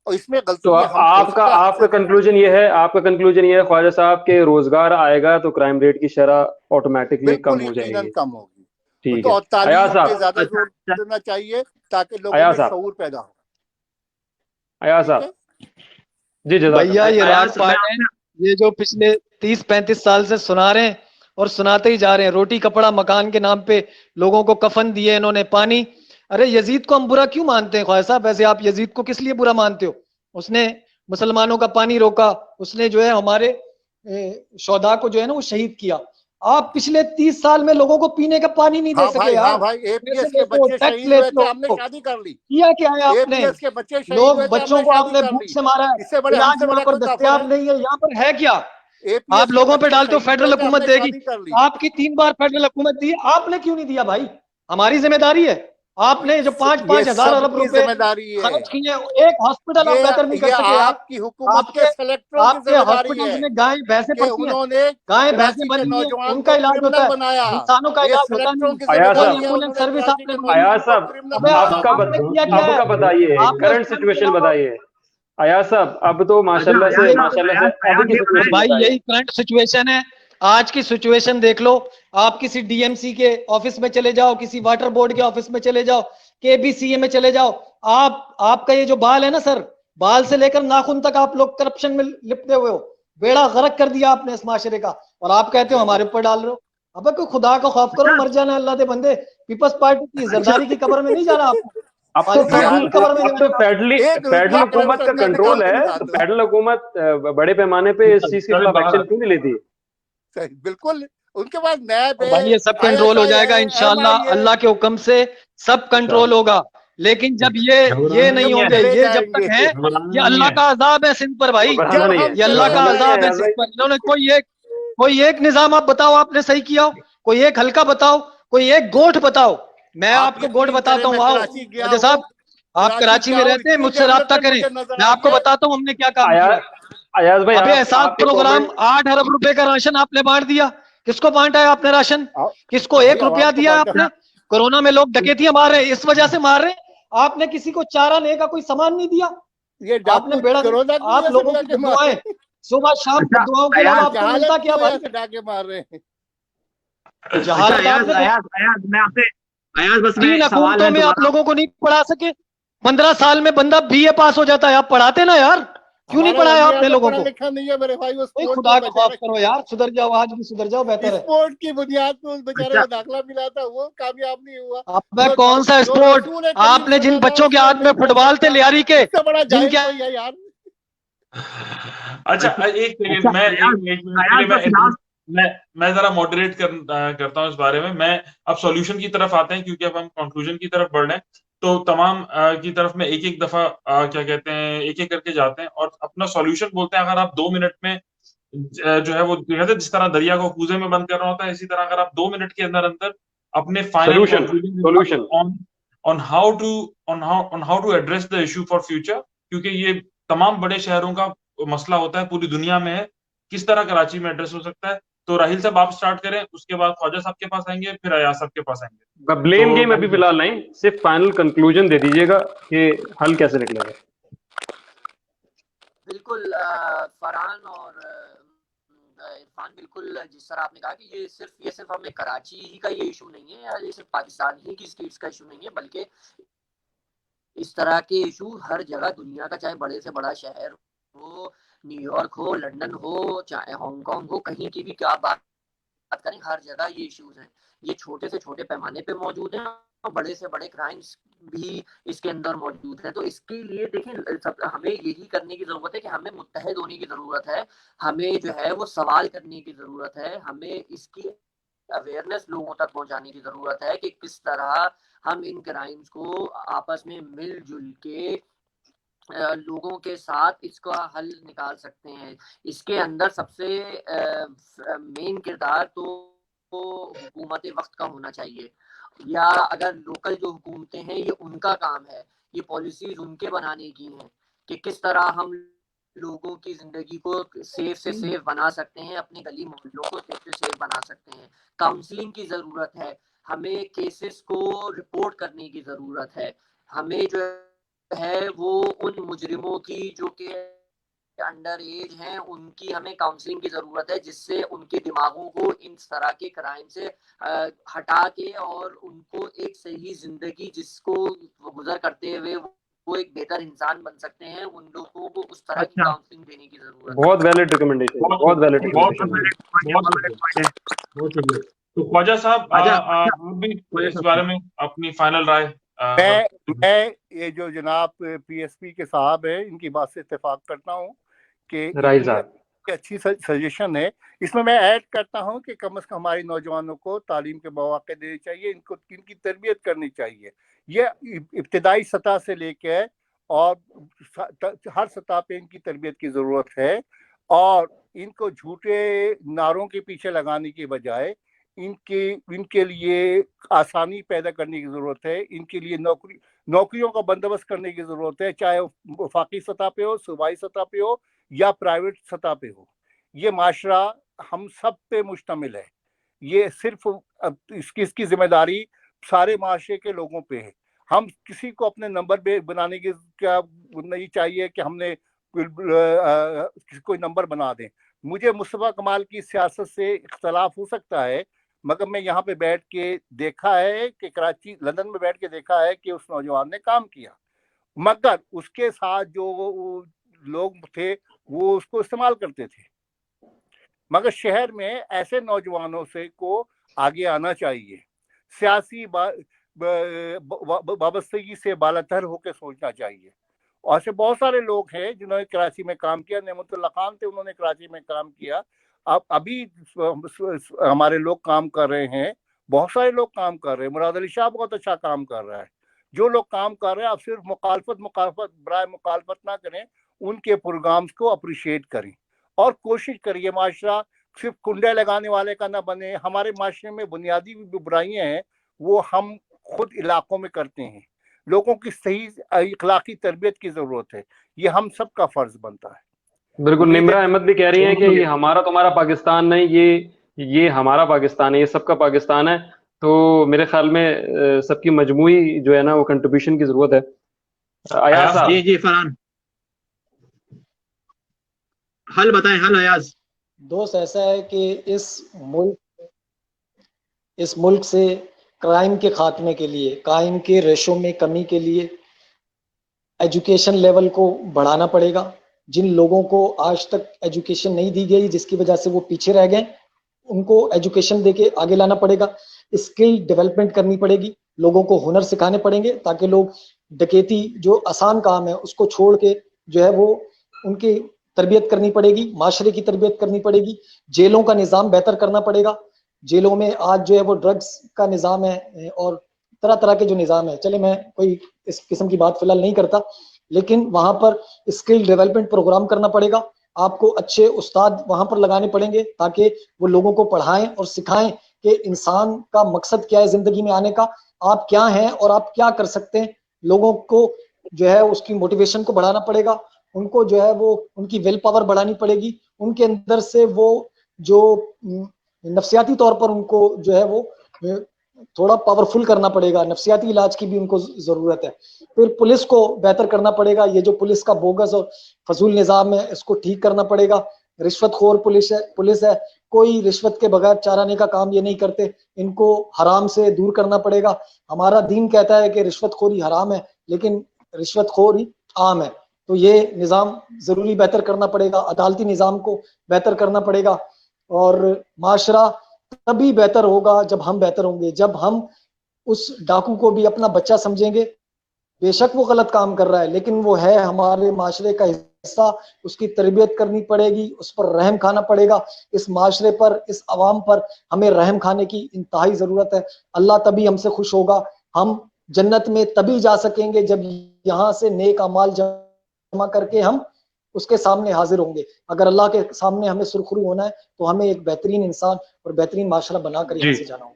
और इसमें गलती तो आपका कंक्लूजन ये है ख्वाजा साहब के रोजगार आएगा तो क्राइम रेट की शरह ऑटोमेटिकली कम हो जाएगी। कम होगी। ठीक है। तो तालीम पे ज्यादा जोर देना चाहिए ताकि लोगों में शऊर पैदा हो। अयाज साहब जी भैया, ये राग पार्टी ये जो पिछले 30-35 साल से सुना रहे हैं और सुनाते ही जा रहे हैं, रोटी कपड़ा मकान के नाम पे लोगों को कफन दिए इन्होंने, पानी। अरे यजीद को हम बुरा क्यों मानते हैं ख्वाजा साहब? वैसे आप यजीद को किस लिए बुरा मानते हो? उसने मुसलमानों का पानी रोका, उसने जो है हमारे शोधा को जो है ना वो शहीद किया। आप पिछले 30 साल में लोगों को पीने का पानी नहीं दे सके यार। भाई, एपीएस के बच्चे शहीद हुए थे, हमने शादी कर ली। किया क्या है आपने? एपीएस के बच्चे शहीद लोग हुए थे, बच्चों को आपने भूख से मारा है। इससे बड़े इलाज यहाँ पर दस्तयाब नहीं है। यहाँ पर है क्या? आप लोगों पे डालते हो फेडरल हुकूमत देगी। आपकी 3 बार फेडरल हुकूमत दी, आपने क्यों नहीं दिया भाई? हमारी जिम्मेदारी है। आपने जो 5-5 हजार अरब रुपए खर्च किए, एक हॉस्पिटल आप बेहतर नहीं कर सके। आपकी हुकूमत के सेलेक्टरों की आपके हॉस्पिटल में गाय भैंसे पड़ती हैं, गाय भैंसे बनी हैं, उनका इलाज होता है, इंसानों का इलाज होता नहीं। एम्बुलेंस सर्विस आपने अयाज साहब आपका बताइए, करंट सिचुएशन बताइए अयाज साहब। अब तो माशाल्लाह से अभी की सिचुएशन भाई, यही करंट सिचुएशन है। आज की सिचुएशन देख लो। आप किसी डीएमसी के ऑफिस में चले जाओ, किसी वाटर बोर्ड के ऑफिस में चले जाओ, केबीसीए में चले जाओ। आपका ये जो बाल है ना सर, बाल से लेकर नाखून तक आप लोग करप्शन में लिपटे हुए हो। बेड़ा गर्क कर दिया आपने इस माशरे का, और आप कहते हो हमारे ऊपर डाल रहे हो। अब कोई खुदा का खौफ करो, मर जाना अल्लाह के बंदे। पीपल्स पार्टी की जरदारी की कब्र में नहीं जाना आपको। अब तो फेडरल हुकूमत का कंट्रोल है, तो फेडरल हुकूमत बड़े पैमाने पे इस चीज के खिलाफ एक्शन क्यों नहीं लेती? बिल्कुल, उनके पास नैब है। भाई, ये सब कंट्रोल हो जाएगा इंशाल्लाह। अल्लाह के हुक्म से सब कंट्रोल होगा। लेकिन जब ये नहीं होंगे, ये जब तक है, ये अल्लाह का अजाब है सिंध पर भाई। ये अल्लाह का अजाब है सिंध पर। इन्होंने कोई एक निजाम आप बताओ आपने सही किया हो, कोई एक हल्का बताओ, कोई एक गोठ बताओ। मैं आपको गोठ बताता हूँ। आओ अजय साहब, आप कराची में रहते हैं, मुझसे राब्ता करें, मैं आपको बताता हूँ हमने क्या काम किया। अयाज भाई, अबे एहसास प्रोग्राम 8 अरब रुपए का राशन आपने बांट दिया। किसको बांटा है आपने राशन? किसको 1 रुपया दिया आपने? कोरोना में लोग डकैतियां मार रहे हैं, इस वजह से मार रहे हैं। आपने किसी को चारा लेने का कोई सामान नहीं दिया। आपने बेड़ा, आप लोगों की दुआएं सुबह शाम दुआओं के अलावा आपको मिलता क्या भाई? डाके मार रहे हैं। बस 3 हुकूमतों में आप लोगों को नहीं पढ़ा सके। 15 साल में बंदा बीए पास हो जाता है, आप पढ़ाते ना यार। क्यों नहीं पढ़ाया आपने लोगों को? नहीं है मेरे भाई, वो खुदा का खौफ करो यार, सुधर जाओ, आज भी सुधर जाओ, बेहतर है। स्पोर्ट की बुनियाद पर उस बेचारे को दाखिला मिला था, वो कामयाब नहीं हुआ। अब कौन सा स्पोर्ट? आपने जिन बच्चों के हाथ में फुटबॉल थे लियारी के, यार। अच्छा, एक मैं जरा मॉडरेट करता हूँ इस बारे में। मैं अब सॉल्यूशन की तरफ आते हैं, क्योंकि अब हम कंक्लूजन की तरफ बढ़ रहे हैं। तो तमाम की तरफ में एक दफा क्या कहते हैं, एक करके जाते हैं और अपना सॉल्यूशन बोलते हैं। अगर आप 2 मिनट में जो है वो कहते हैं, जिस तरह दरिया को कूजे में बंद करना होता है, इसी तरह अगर आप 2 मिनट के अंदर अपने final solution on how to address the issue for future, क्योंकि ये तमाम बड़े शहरों का मसला होता है, पूरी दुनिया में है, किस तरह कराची में एड्रेस हो सकता है, तो राहिल साहब आप स्टार्ट करें, उसके बाद ख्वाजा साहब के पास आएंगे, फिर अयाज साहब के पास आएंगे। ब्लेम तो गेम अभी फिलहाल नहीं, सिर्फ फाइनल कंक्लूजन दे दीजिएगा कि हल कैसे निकलेगा। बिल्कुल फरहान और इरफान, बिल्कुल जिस तरह आपने कहा कि ये सिर्फ हमें कराची ही का ये इशू नहीं है, या ये सिर्फ पाकिस्तान ही की स्टेट्स का इशू नहीं है, बल्कि इस तरह के इशू हर जगह दुनिया का, चाहे बड़े से बड़ा शहर हो, न्यूयॉर्क हो, लंदन हो, चाहे हांगकांग हो, कहीं की भी क्या बात करें, हर जगह ये इश्यूज हैं। ये छोटे से छोटे पैमाने पे मौजूद हैं और बड़े से बड़े क्राइम्स भी इसके अंदर मौजूद हैं। तो इसके लिए देखिए, हमें यही करने की जरूरत है कि हमें मुत्तहिद होने की जरूरत है, हमें जो है वो सवाल करने की जरूरत है, हमें इसकी अवेयरनेस लोगों तक पहुंचाने की जरूरत है कि किस तरह हम इन क्राइम्स को आपस में मिलजुल के लोगों के साथ इसका हल निकाल सकते हैं। इसके अंदर सबसे मेन किरदार तो हुकूमत वक्त का होना चाहिए, या अगर लोकल जो हुकूमतें हैं ये उनका काम है, ये पॉलिसीज उनके बनाने की हैं कि किस तरह हम लोगों की जिंदगी को सेफ से सेफ बना सकते हैं, अपने गली मोहल्लों को सेफ से सेफ बना सकते हैं। काउंसलिंग की जरूरत है, हमें केसेस को रिपोर्ट करने की जरूरत है, हमें जो है वो उन मुजरिमों की जो कि अंडर एज हैं उनकी हमें काउंसलिंग की जरूरत है, जिससे उनके दिमागों को इन तरह के क्राइम से हटा के और उनको एक सही जिंदगी जिसको वो गुजर करते हुए वो एक बेहतर इंसान बन सकते हैं, उन लोगों को उस तरह की काउंसलिंग देने की जरूरत है। बहुत वैलिड रिकमेंडेशन, बहुत वैलिड रिकमेंडेशन। बहुत शुक्रिया। तो ख्वाजा साहब आप भी इस बारे में अपनी फाइनल राय। मैं ये जो जनाब पीएसपी के साहब है इनकी बात से इत्तेफाक करता हूँ कि राहिल साहब अच्छी सजेशन है। इसमें मैं ऐड करता हूँ कि कम से कम हमारे नौजवानों को तालीम के मौके देने चाहिए, इनकी तरबियत करनी चाहिए। ये इब्तदाई सतह से लेके और हर सतह पे इनकी तरबियत की ज़रूरत है, और इनको झूठे नारों के पीछे लगाने की बजाय इनके लिए आसानी पैदा करने की ज़रूरत है, इनके लिए नौकरियों का बंदोबस्त करने की ज़रूरत है, चाहे वफाकी सतह पे हो, सूबाई सतह पे हो या प्राइवेट सतह पे हो। ये माशरा हम सब पे मुश्तमिल है, ये सिर्फ इसकी जिम्मेदारी सारे माशरे के लोगों पे है। हम किसी को अपने नंबर पे बनाने की क्या नहीं चाहिए कि हमने कोई नंबर बना दें। मुझे मुस्तफा कमाल की सियासत से इख्तलाफ हो सकता है, मगर मैं यहाँ पे बैठ के देखा है कि कराची लंदन में बैठ के देखा है कि उस नौजवान ने काम किया, मगर उसके साथ जो लोग थे वो उसको इस्तेमाल करते थे। मगर शहर में ऐसे नौजवानों से को आगे आना चाहिए, सियासी वाबस्तगी से बालातर होकर सोचना चाहिए। और ऐसे बहुत सारे लोग हैं जिन्होंने कराची में काम किया। नेमतुल्लाह खान थे, उन्होंने कराची में काम किया। अब अभी हमारे लोग काम कर रहे हैं, बहुत सारे लोग काम कर रहे हैं। मुराद अली शाह बहुत अच्छा काम कर रहा है। जो लोग काम कर रहे हैं, आप सिर्फ मुखालफत बराए मुखालफत ना करें, उनके प्रोग्राम्स को अप्रिशिएट करें और कोशिश करिए माशरा सिर्फ कुंडे लगाने वाले का ना बने। हमारे माशरे में बुनियादी बुराइयां हैं वो हम खुद इलाकों में करते हैं। लोगों की सही इखलाकी तरबियत की जरूरत है, ये हम सब का फर्ज बनता है। बिल्कुल, निम्रा अहमद भी कह रही हैं कि ये हमारा तुम्हारा पाकिस्तान नहीं, ये हमारा पाकिस्तान है, ये सबका पाकिस्तान है। तो मेरे ख्याल में सबकी मजमुई जो है ना वो कंट्रीब्यूशन की जरूरत है। अयाज साहब। जी फरहान, हल बताएं, हल अयाज। दोस्त ऐसा है कि इस मुल्क से क्राइम के खात्मे के लिए, क्राइम के रेशो में कमी के लिए एजुकेशन लेवल को बढ़ाना पड़ेगा। जिन लोगों को आज तक एजुकेशन नहीं दी गई, जिसकी वजह से वो पीछे रह गए, उनको एजुकेशन देके आगे लाना पड़ेगा। स्किल डेवलपमेंट करनी पड़ेगी, लोगों को हुनर सिखाने पड़ेंगे ताकि लोग डकैती जो आसान काम है उसको छोड़ के जो है वो उनकी तरबियत करनी पड़ेगी, माशरे की तरबियत करनी पड़ेगी। जेलों का निज़ाम बेहतर करना पड़ेगा। जेलों में आज जो है वो ड्रग्स का निज़ाम है और तरह तरह के जो निज़ाम है, चले मैं कोई इस किस्म की बात फिलहाल नहीं करता, लेकिन वहां पर स्किल डेवलपमेंट प्रोग्राम करना पड़ेगा। आपको अच्छे उस्ताद वहां पर लगाने पड़ेंगे ताकि वो लोगों को पढ़ाएं और सिखाएं कि इंसान का मकसद क्या है जिंदगी में आने का, आप क्या हैं और आप क्या कर सकते हैं। लोगों को जो है उसकी मोटिवेशन को बढ़ाना पड़ेगा, उनको जो है वो उनकी विल पावर बढ़ानी पड़ेगी, उनके अंदर से वो जो नफ्सियाती तौर पर उनको जो है वो थोड़ा पावरफुल करना पड़ेगा, नफ्सियाती इलाज की भी उनको जरूरत है। फिर पुलिस को बेहतर करना पड़ेगा, ये जो पुलिस का बोगस और फजूल निज़ाम है इसको ठीक करना पड़ेगा। रिश्वतखोर पुलिस है, कोई रिश्वत के बगैर चाराने का काम ये नहीं करते, इनको हराम से दूर करना पड़ेगा। हमारा दीन कहता है कि रिश्वतखोरी हराम है, लेकिन रिश्वतखोरी आम है, तो ये निज़ाम ज़रूरी बेहतर करना पड़ेगा, अदालती निज़ाम को बेहतर करना पड़ेगा। और माशरा तभी बेहतर होगा जब हम बेहतर होंगे, जब हम उस डाकू को भी अपना बच्चा समझेंगे। बेशक वो गलत काम कर रहा है, लेकिन वो है हमारे माशरे का हिस्सा, उसकी तरबियत करनी पड़ेगी, उस पर रहम खाना पड़ेगा। इस माशरे पर, इस अवाम पर हमें रहम खाने की इंतहाई ज़रूरत है। अल्लाह तभी हमसे खुश होगा। हम जन्नत में तभी जा सकेंगे जब यहाँ से नेक अमाल जमा करके हम उसके सामने हाजिर होंगे। अगर अल्लाह के सामने हमें सुरखरू होना है तो हमें एक बेहतरीन इंसान और बेहतरीन माशरा बनाकर यहाँ से जाना होगा।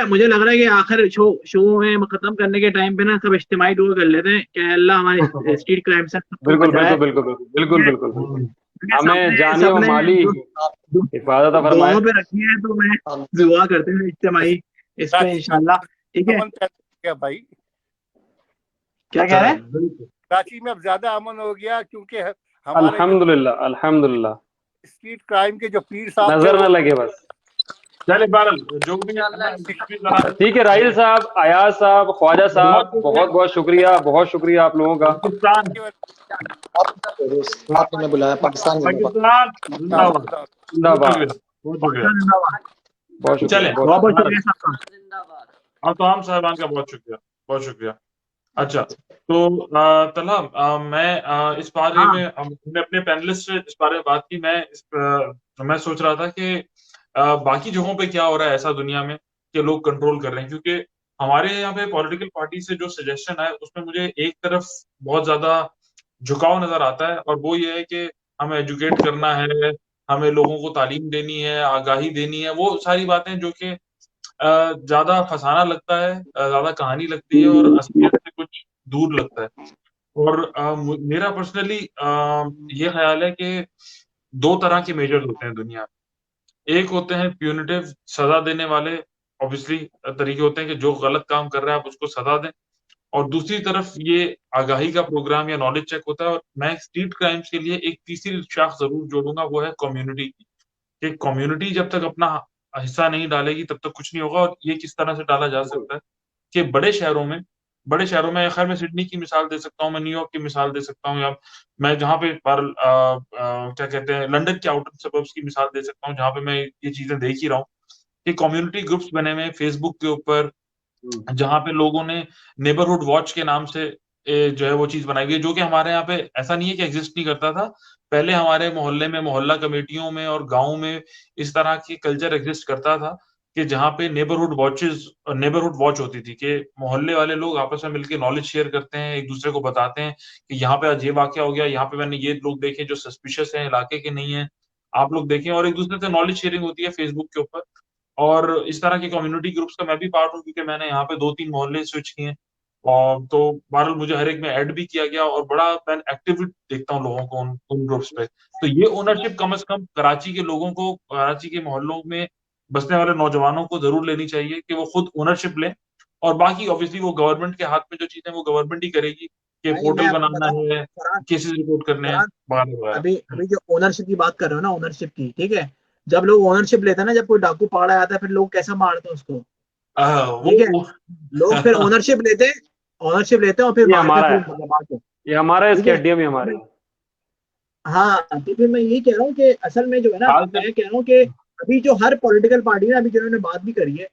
मुझे लग रहा है कि आखिर शो में खत्म करने के टाइम पे ना सब इज्तिमाई दुआ कर लेते हैं कि अल्लाह हमारे स्ट्रीट क्राइम से बिल्कुल बिल्कुल बिल्कुल बिल्कुल बिल्कुल बिल्कुल हमें जानी और माली हिफाजत फरमाए पे रखी है, तो मैं दुआ करते हैं इज्तिमाई इस पे इंशाल्लाह। ठीक है क्या भाई, क्या कह रहे हैं? कराची में अब ज्यादा अमन हो गया क्योंकि हमारे अल्हम्दुलिल्लाह अल्हम्दुलिल्लाह स्ट्रीट क्राइम के जो पीर साहब नजर न लगे बस। चले बहरहाल जो भी ठीक है, राहिल साहब, अयाज साहब, ख्वाजा साहब, बहुत बहुत शुक्रिया, बहुत शुक्रिया आप लोगों का। पाकिस्तान आपने बुलाया, पाकिस्तान जिंदाबाद, जिंदाबाद, बहुत चले शुक्रिया। जिंदाबाद। और तो हम साहबान का बहुत शुक्रिया, बहुत शुक्रिया। अच्छा, तो तलहा मैं इस बारे में हमने अपने पैनलिस्ट से इस बारे में बात की। मैं सोच रहा था कि बाकी जगहों पे क्या हो रहा है ऐसा दुनिया में कि लोग कंट्रोल कर रहे हैं, क्योंकि हमारे यहाँ पे पॉलिटिकल पार्टी से जो सजेशन है उसमें मुझे एक तरफ बहुत ज्यादा झुकाव नजर आता है, और वो ये है कि हमें एजुकेट करना है, हमें लोगों को तालीम देनी है, आगाही देनी है, वो सारी बातें जो कि ज्यादा फसाना लगता है, ज्यादा कहानी लगती है और असलियत से कुछ दूर लगता है। और मेरा पर्सनली ये ख्याल है कि दो तरह के मेजर्स होते हैं दुनिया में। एक होते हैं प्यूनिटिव, सजा देने वाले ऑब्वियसली तरीके होते हैं कि जो गलत काम कर रहा है आप उसको सजा दें, और दूसरी तरफ ये आगाही का प्रोग्राम या नॉलेज चेक होता है। और मैं स्ट्रीट क्राइम्स के लिए एक तीसरी शाख जरूर जोड़ूंगा, वो है कम्युनिटी की। कि कम्युनिटी जब तक अपना हिस्सा नहीं डालेगी तब तक कुछ नहीं होगा। और ये किस तरह से डाला जा सकता है कि बड़े शहरों में खैर मैं सिडनी की मिसाल दे सकता हूँ, मैं न्यूयॉर्क की मिसाल दे सकता हूँ, या मैं जहाँ पे क्या कहते हैं लंदन के आउटर सबर्ब्स की मिसाल दे सकता हूँ, जहाँ पे मैं ये चीजें देख ही रहा हूँ कि कम्युनिटी ग्रुप्स बने हुए फेसबुक के ऊपर, जहाँ पे लोगों ने नेबरहुड वॉच के नाम से जो है वो चीज बनाई गई है, जो कि हमारे यहाँ पे ऐसा नहीं है कि एग्जिस्ट नहीं करता था। पहले हमारे मोहल्ले में, मोहल्ला कमेटियों में और गाँव में इस तरह की कल्चर एग्जिस्ट करता था कि जहाँ पे नेबरहुड वॉच होती थी कि मोहल्ले वाले लोग आपस में मिलकर नॉलेज शेयर करते हैं, एक दूसरे को बताते हैं कि यहाँ पे आज ये वाकया हो गया, यहाँ पे मैंने ये लोग देखे जो सस्पिशियस हैं, इलाके के नहीं है, आप लोग देखें। और एक दूसरे से नॉलेज शेयरिंग होती है फेसबुक के ऊपर। और इस तरह के कम्युनिटी ग्रुप्स का मैं भी पार्ट हूँ, क्योंकि मैंने यहाँ पे 2-3 मोहल्ले स्विच किए हैं। और तो बहरहाल मुझे हर एक में ऐड भी किया गया, और बड़ा मैं एक्टिव देखता हूँ लोगों को उन ग्रुप्स पे। तो ये ओनरशिप कम से कम कराची के लोगों को, कराची के मोहल्लों में बसने वाले नौजवानों को जरूर लेनी चाहिए कि वो खुद ओनरशिप लें। और बाकी ऑब्वियसली वो गवर्नमेंट के हाथ में जो चीजें वो गवर्नमेंट ही करेगी कि पोर्टल बनाना है, केसेस रिपोर्ट करने हैं, वगैरह। अभी जो ओनरशिप की बात कर रहे हो ना, ओनरशिप की, ठीक है, जब लोग ओनरशिप लेते हैं ना, जब कोई डाकू पकड़ा जाता है फिर लोग कैसा मारते हैं उसको, ठीक है, लोग फिर ओनरशिप लेते हैं और फिर मारते हैं। ये हमारा इसके हड्डियां भी हमारे। हाँ, तो फिर मैं यही कह रहा हूँ कि असल में जो है ना, मैं कह रहा हूँ कि अभी जो हर पॉलिटिकल पार्टी है, अभी जिन्होंने बात भी करी है,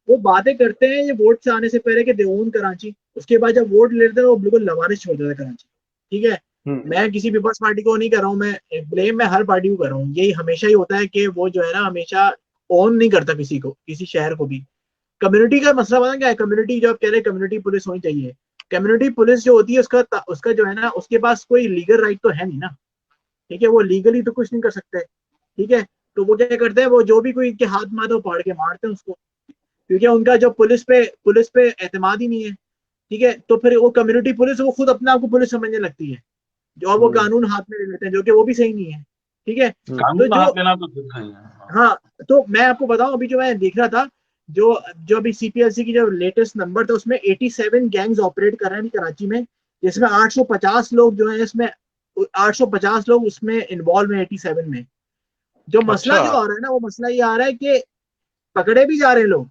वो बातें करते हैं ये वोट से आने से पहले कि दे ओन कराची, उसके बाद जब वोट लेते हैं वो बिल्कुल लवारिश छोड़ देते हैं कराची, ठीक है। मैं किसी पीपल्स पार्टी को नहीं कर रहा हूँ, मैं ब्लेम मैं हर पार्टी को कर रहा हूँ। यही हमेशा ही होता है कि वो जो है ना हमेशा ओन नहीं करता किसी को, किसी शहर को भी। कम्युनिटी का मसला बना क्या है, कम्युनिटी जो आप कह रहे हैं कम्युनिटी पुलिस होनी चाहिए, कम्युनिटी पुलिस जो होती है उसका जो है ना, उसके पास कोई लीगल राइट तो है नहीं ना, ठीक है, वो लीगली तो कुछ नहीं कर सकते, ठीक है। तो वो क्या करते हैं, वो जो भी कोई इनके हाथ में आता है वो पकड़ के मारते हैं उसको, क्योंकि उनका जो पुलिस पे एतमाद ही नहीं है, ठीक है। तो फिर वो कम्युनिटी पुलिस वो खुद अपने आप को पुलिस समझने लगती है, जो वो कानून हाथ में ले लेते हैं, जो कि वो भी सही नहीं है, ठीक है। कानून तो में जो हाथ लेना तो फिर सही है। हाँ, तो मैं आपको बताऊं, अभी जो मैं देख रहा था, जो जो अभी सीपीएलसी की जो लेटेस्ट नंबर था उसमें 87 गैंग्स ऑपरेट कर रहे हैं कराची में, जिसमें 850 लोग जो है इसमें 850 लोग उसमें इन्वॉल्व हैं 87 में। जो मसला अच्छा। जो आ रहा है ना, वो मसला ये आ रहा है कि पकड़े भी जा रहे हैं लोग,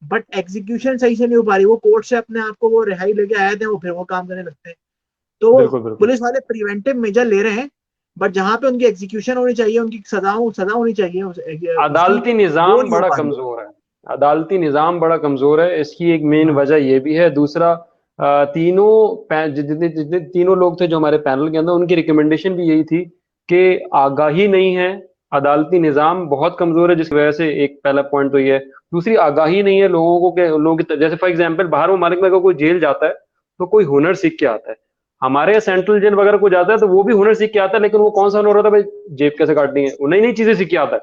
बट एग्जीक्यूशन सही से नहीं हो पा रही। वो कोर्ट से अपने आप को वो रिहाई लेके आए थे, वो फिर वो काम करने लगते हैं। तो बिल्कुल बिल्कुल। पुलिस वाले प्रिवेंटिव मेजर ले रहे हैं, बट जहां पे उनकी एग्जीक्यूशन होनी चाहिए, उनकी सजा होनी चाहिए उसकी, अदालती वो निज़ाम नहीं हो बड़ा पा रही। कमज़ोर है। अदालती निज़ाम बड़ा कमज़ोर है, इसकी एक मेन हाँ, वजह ये भी है। दूसरा, जितने जितने तीनों लोग थे जो हमारे पैनल के अंदर, उनकी रिकमेंडेशन भी यही थी कि आगाही नहीं है, अदालती निज़ाम बहुत कमज़ोर है, जिसकी वजह से एक पहला पॉइंट तो ये है। दूसरी, आगाही नहीं है लोगों को के लोग, जैसे फॉर एग्जांपल बाहर ममालिक में अगर कोई जेल जाता है तो कोई हुनर सीख के आता है। हमारे यहाँ सेंट्रल जेल वगैरह को जाता है तो वो भी हुनर सीख के आता है, लेकिन वो कौन सा हुनर होता है भाई? जेब कैसे काटनी है, वो नई नई चीजें सीख के आता है,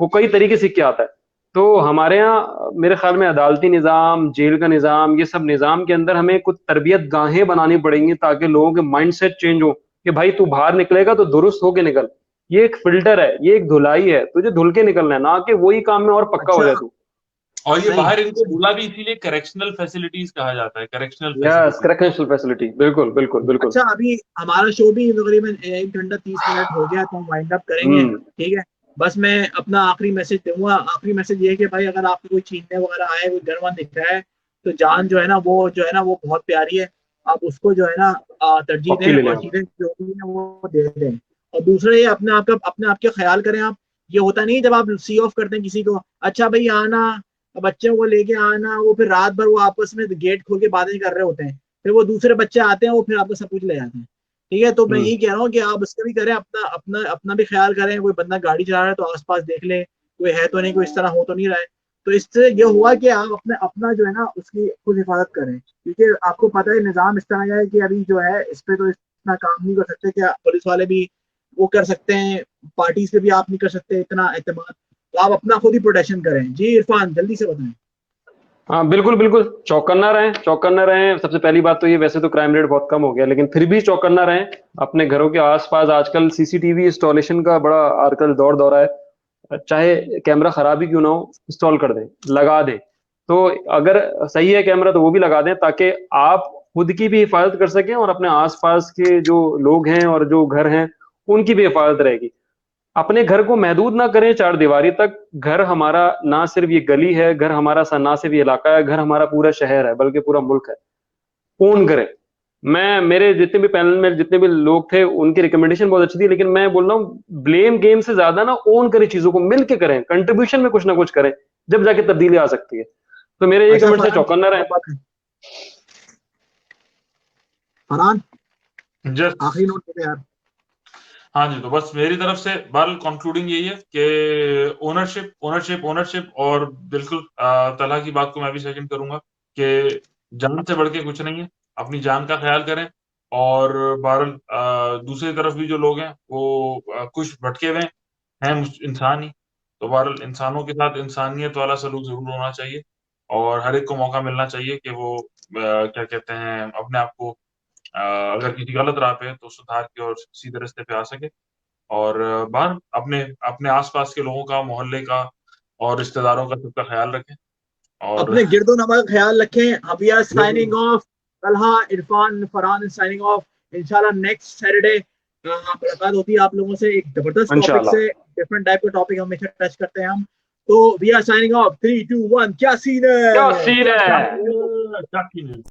वो कई तरीके सीख के आता है। तो हमारे यहाँ मेरे ख्याल में अदालती निज़ाम, जेल का निज़ाम, ये सब निज़ाम के अंदर हमें कुछ तरबियत गाहें बनानी पड़ेंगी ताकि लोगों के माइंड सेट चेंज हो कि भाई तू बाहर निकलेगा तो दुरुस्त होके निकल। ये एक फिल्टर है, ये एक धुलाई है, तुझे धुल के निकलना है, ना कि वही काम में और पक्का हो अच्छा, जाए तू। और ये सही बाहर इनको सही। बोला भी इसीलिए करेक्शनल फैसिलिटीज कहा जाता है, correctional yes, facilities. Correctional facility, बिल्कुल बिल्कुल बिल्कुल। अच्छा, अभी हमारा शो भी तकरीबन 1 घंटा 30 मिनट हो गया, तो हम वाइंड अप करेंगे, हम्म। ठीक है। बस मैं अपना आखिरी मैसेज दूंगा। आखिरी मैसेज ये है कि भाई अगर आपको कोई छीनने वगैरह आए, कोई गन वन दिख रहा है, तो जान जो है ना वो बहुत प्यारी है। आप उसको जो है ना तरजीह पक्की दें, ले लें और आप। चीजें जो भी है वो दे दें। और दूसरा ये, अपने आप का ख्याल करें आप। ये होता नहीं है जब आप सी ऑफ करते हैं किसी को, अच्छा भाई आना, बच्चों को लेके आना, वो फिर रात भर वो आपस में गेट खोल के बातें कर रहे होते हैं, फिर वो दूसरे बच्चे आते हैं, वो फिर आपको सब कुछ ले जाते हैं, ठीक है। तो मैं यही कह रहा हूँ कि आप उसका भी करें, अपना अपना अपना भी ख्याल करें। कोई बंदा गाड़ी चला रहा है तो आसपास देख ले, कोई है तो नहीं, कोई इस तरह हो तो नहीं रहा है। तो इससे ये हुआ कि आप अपना जो है ना उसकी खुद हिफाजत करें, क्योंकि आपको पता है निज़ाम इस तरह का है कि अभी जो है इस पे तो इतना काम नहीं कर सकते। क्या पुलिस वाले भी वो कर सकते हैं, पार्टीज पे भी आप नहीं कर सकते इतना एतमाद। तो आप अपना खुद ही प्रोटेक्शन करें। जी इरफान, जल्दी से बताएं। हाँ बिल्कुल बिल्कुल, चौकन्ना रहें, चौकन्ना रहें। सबसे पहली बात तो ये, वैसे तो क्राइम रेट बहुत कम हो गया, लेकिन फिर भी चौकन्ना रहें अपने घरों के आसपास। आजकल सीसीटीवी इंस्टॉलेशन का बड़ा आजकल दौर दौरा है, चाहे कैमरा खराब ही क्यों ना हो, इंस्टॉल कर दें, लगा दें। तो अगर सही है कैमरा तो वो भी लगा दें, ताकि आप खुद की भी हिफाजत कर सकें और अपने आसपास के जो लोग हैं और जो घर हैं उनकी भी हिफाजत रहेगी। अपने घर को महदूद ना करें चार दीवारी तक। घर हमारा ना सिर्फ ये गली है, घर हमारा ना सिर्फ ये इलाका है, घर हमारा पूरा शहर है, बल्कि पूरा मुल्क है। ओन करें। मैं, मेरे जितने भी पैनल में जितने भी लोग थे उनकी रिकमेंडेशन बहुत अच्छी थी, लेकिन मैं बोल रहा हूँ ब्लेम गेम से ज्यादा ना ओन करें, चीजों को मिल के करें, कंट्रीब्यूशन में कुछ ना कुछ करें, जब जाके तब्दीली आ सकती है। तो मेरे ये अच्छा कमेंट से फरहान, चौकन्ना रहे। फरहान जस्ट आखिरी नोट पे यार। हाँ जी, तो बस मेरी तरफ से बहरहाल कंक्लूडिंग यही है कि ओनरशिप ओनरशिप ओनरशिप, और बिल्कुल तलहा की बात को मैं भी सेकंड करूंगा कि जान से बढ़ के कुछ नहीं है। अपनी जान का ख्याल करें। और बहरहाल दूसरी तरफ भी जो लोग हैं वो कुछ भटके हुए हैं, इंसान ही। तो बहरहाल इंसानों के साथ इंसानियत वाला सलूक जरूर होना चाहिए, और हर एक को मौका मिलना चाहिए कि वो क्या कहते हैं, अपने आप को अगर किसी गलत राह पे है तो सुधार के और सीधे रास्ते पे आ सके। और बाहर अपने अपने आसपास के लोगों का, मोहल्ले का और रिश्तेदारों का सबका ख्याल रखें। और अपने गिरदो नमा का ख्याल रखें। We are signing off. Talha, Irfan, Farhan signing off. इंशाल्लाह नेक्स्ट सैटरडे मुलाकात होती है आप लोगों से एक जबरदस्त टॉपिक इंशाल्लाह। से। डिफरेंट टाइप का टॉपिक हमेशा टच करते हैं हम। तो वी आर साइनिंग ऑफ। 3 2 1, क्या सीन है? क्या सीन है? क्या सीन है?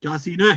क्या सीन है?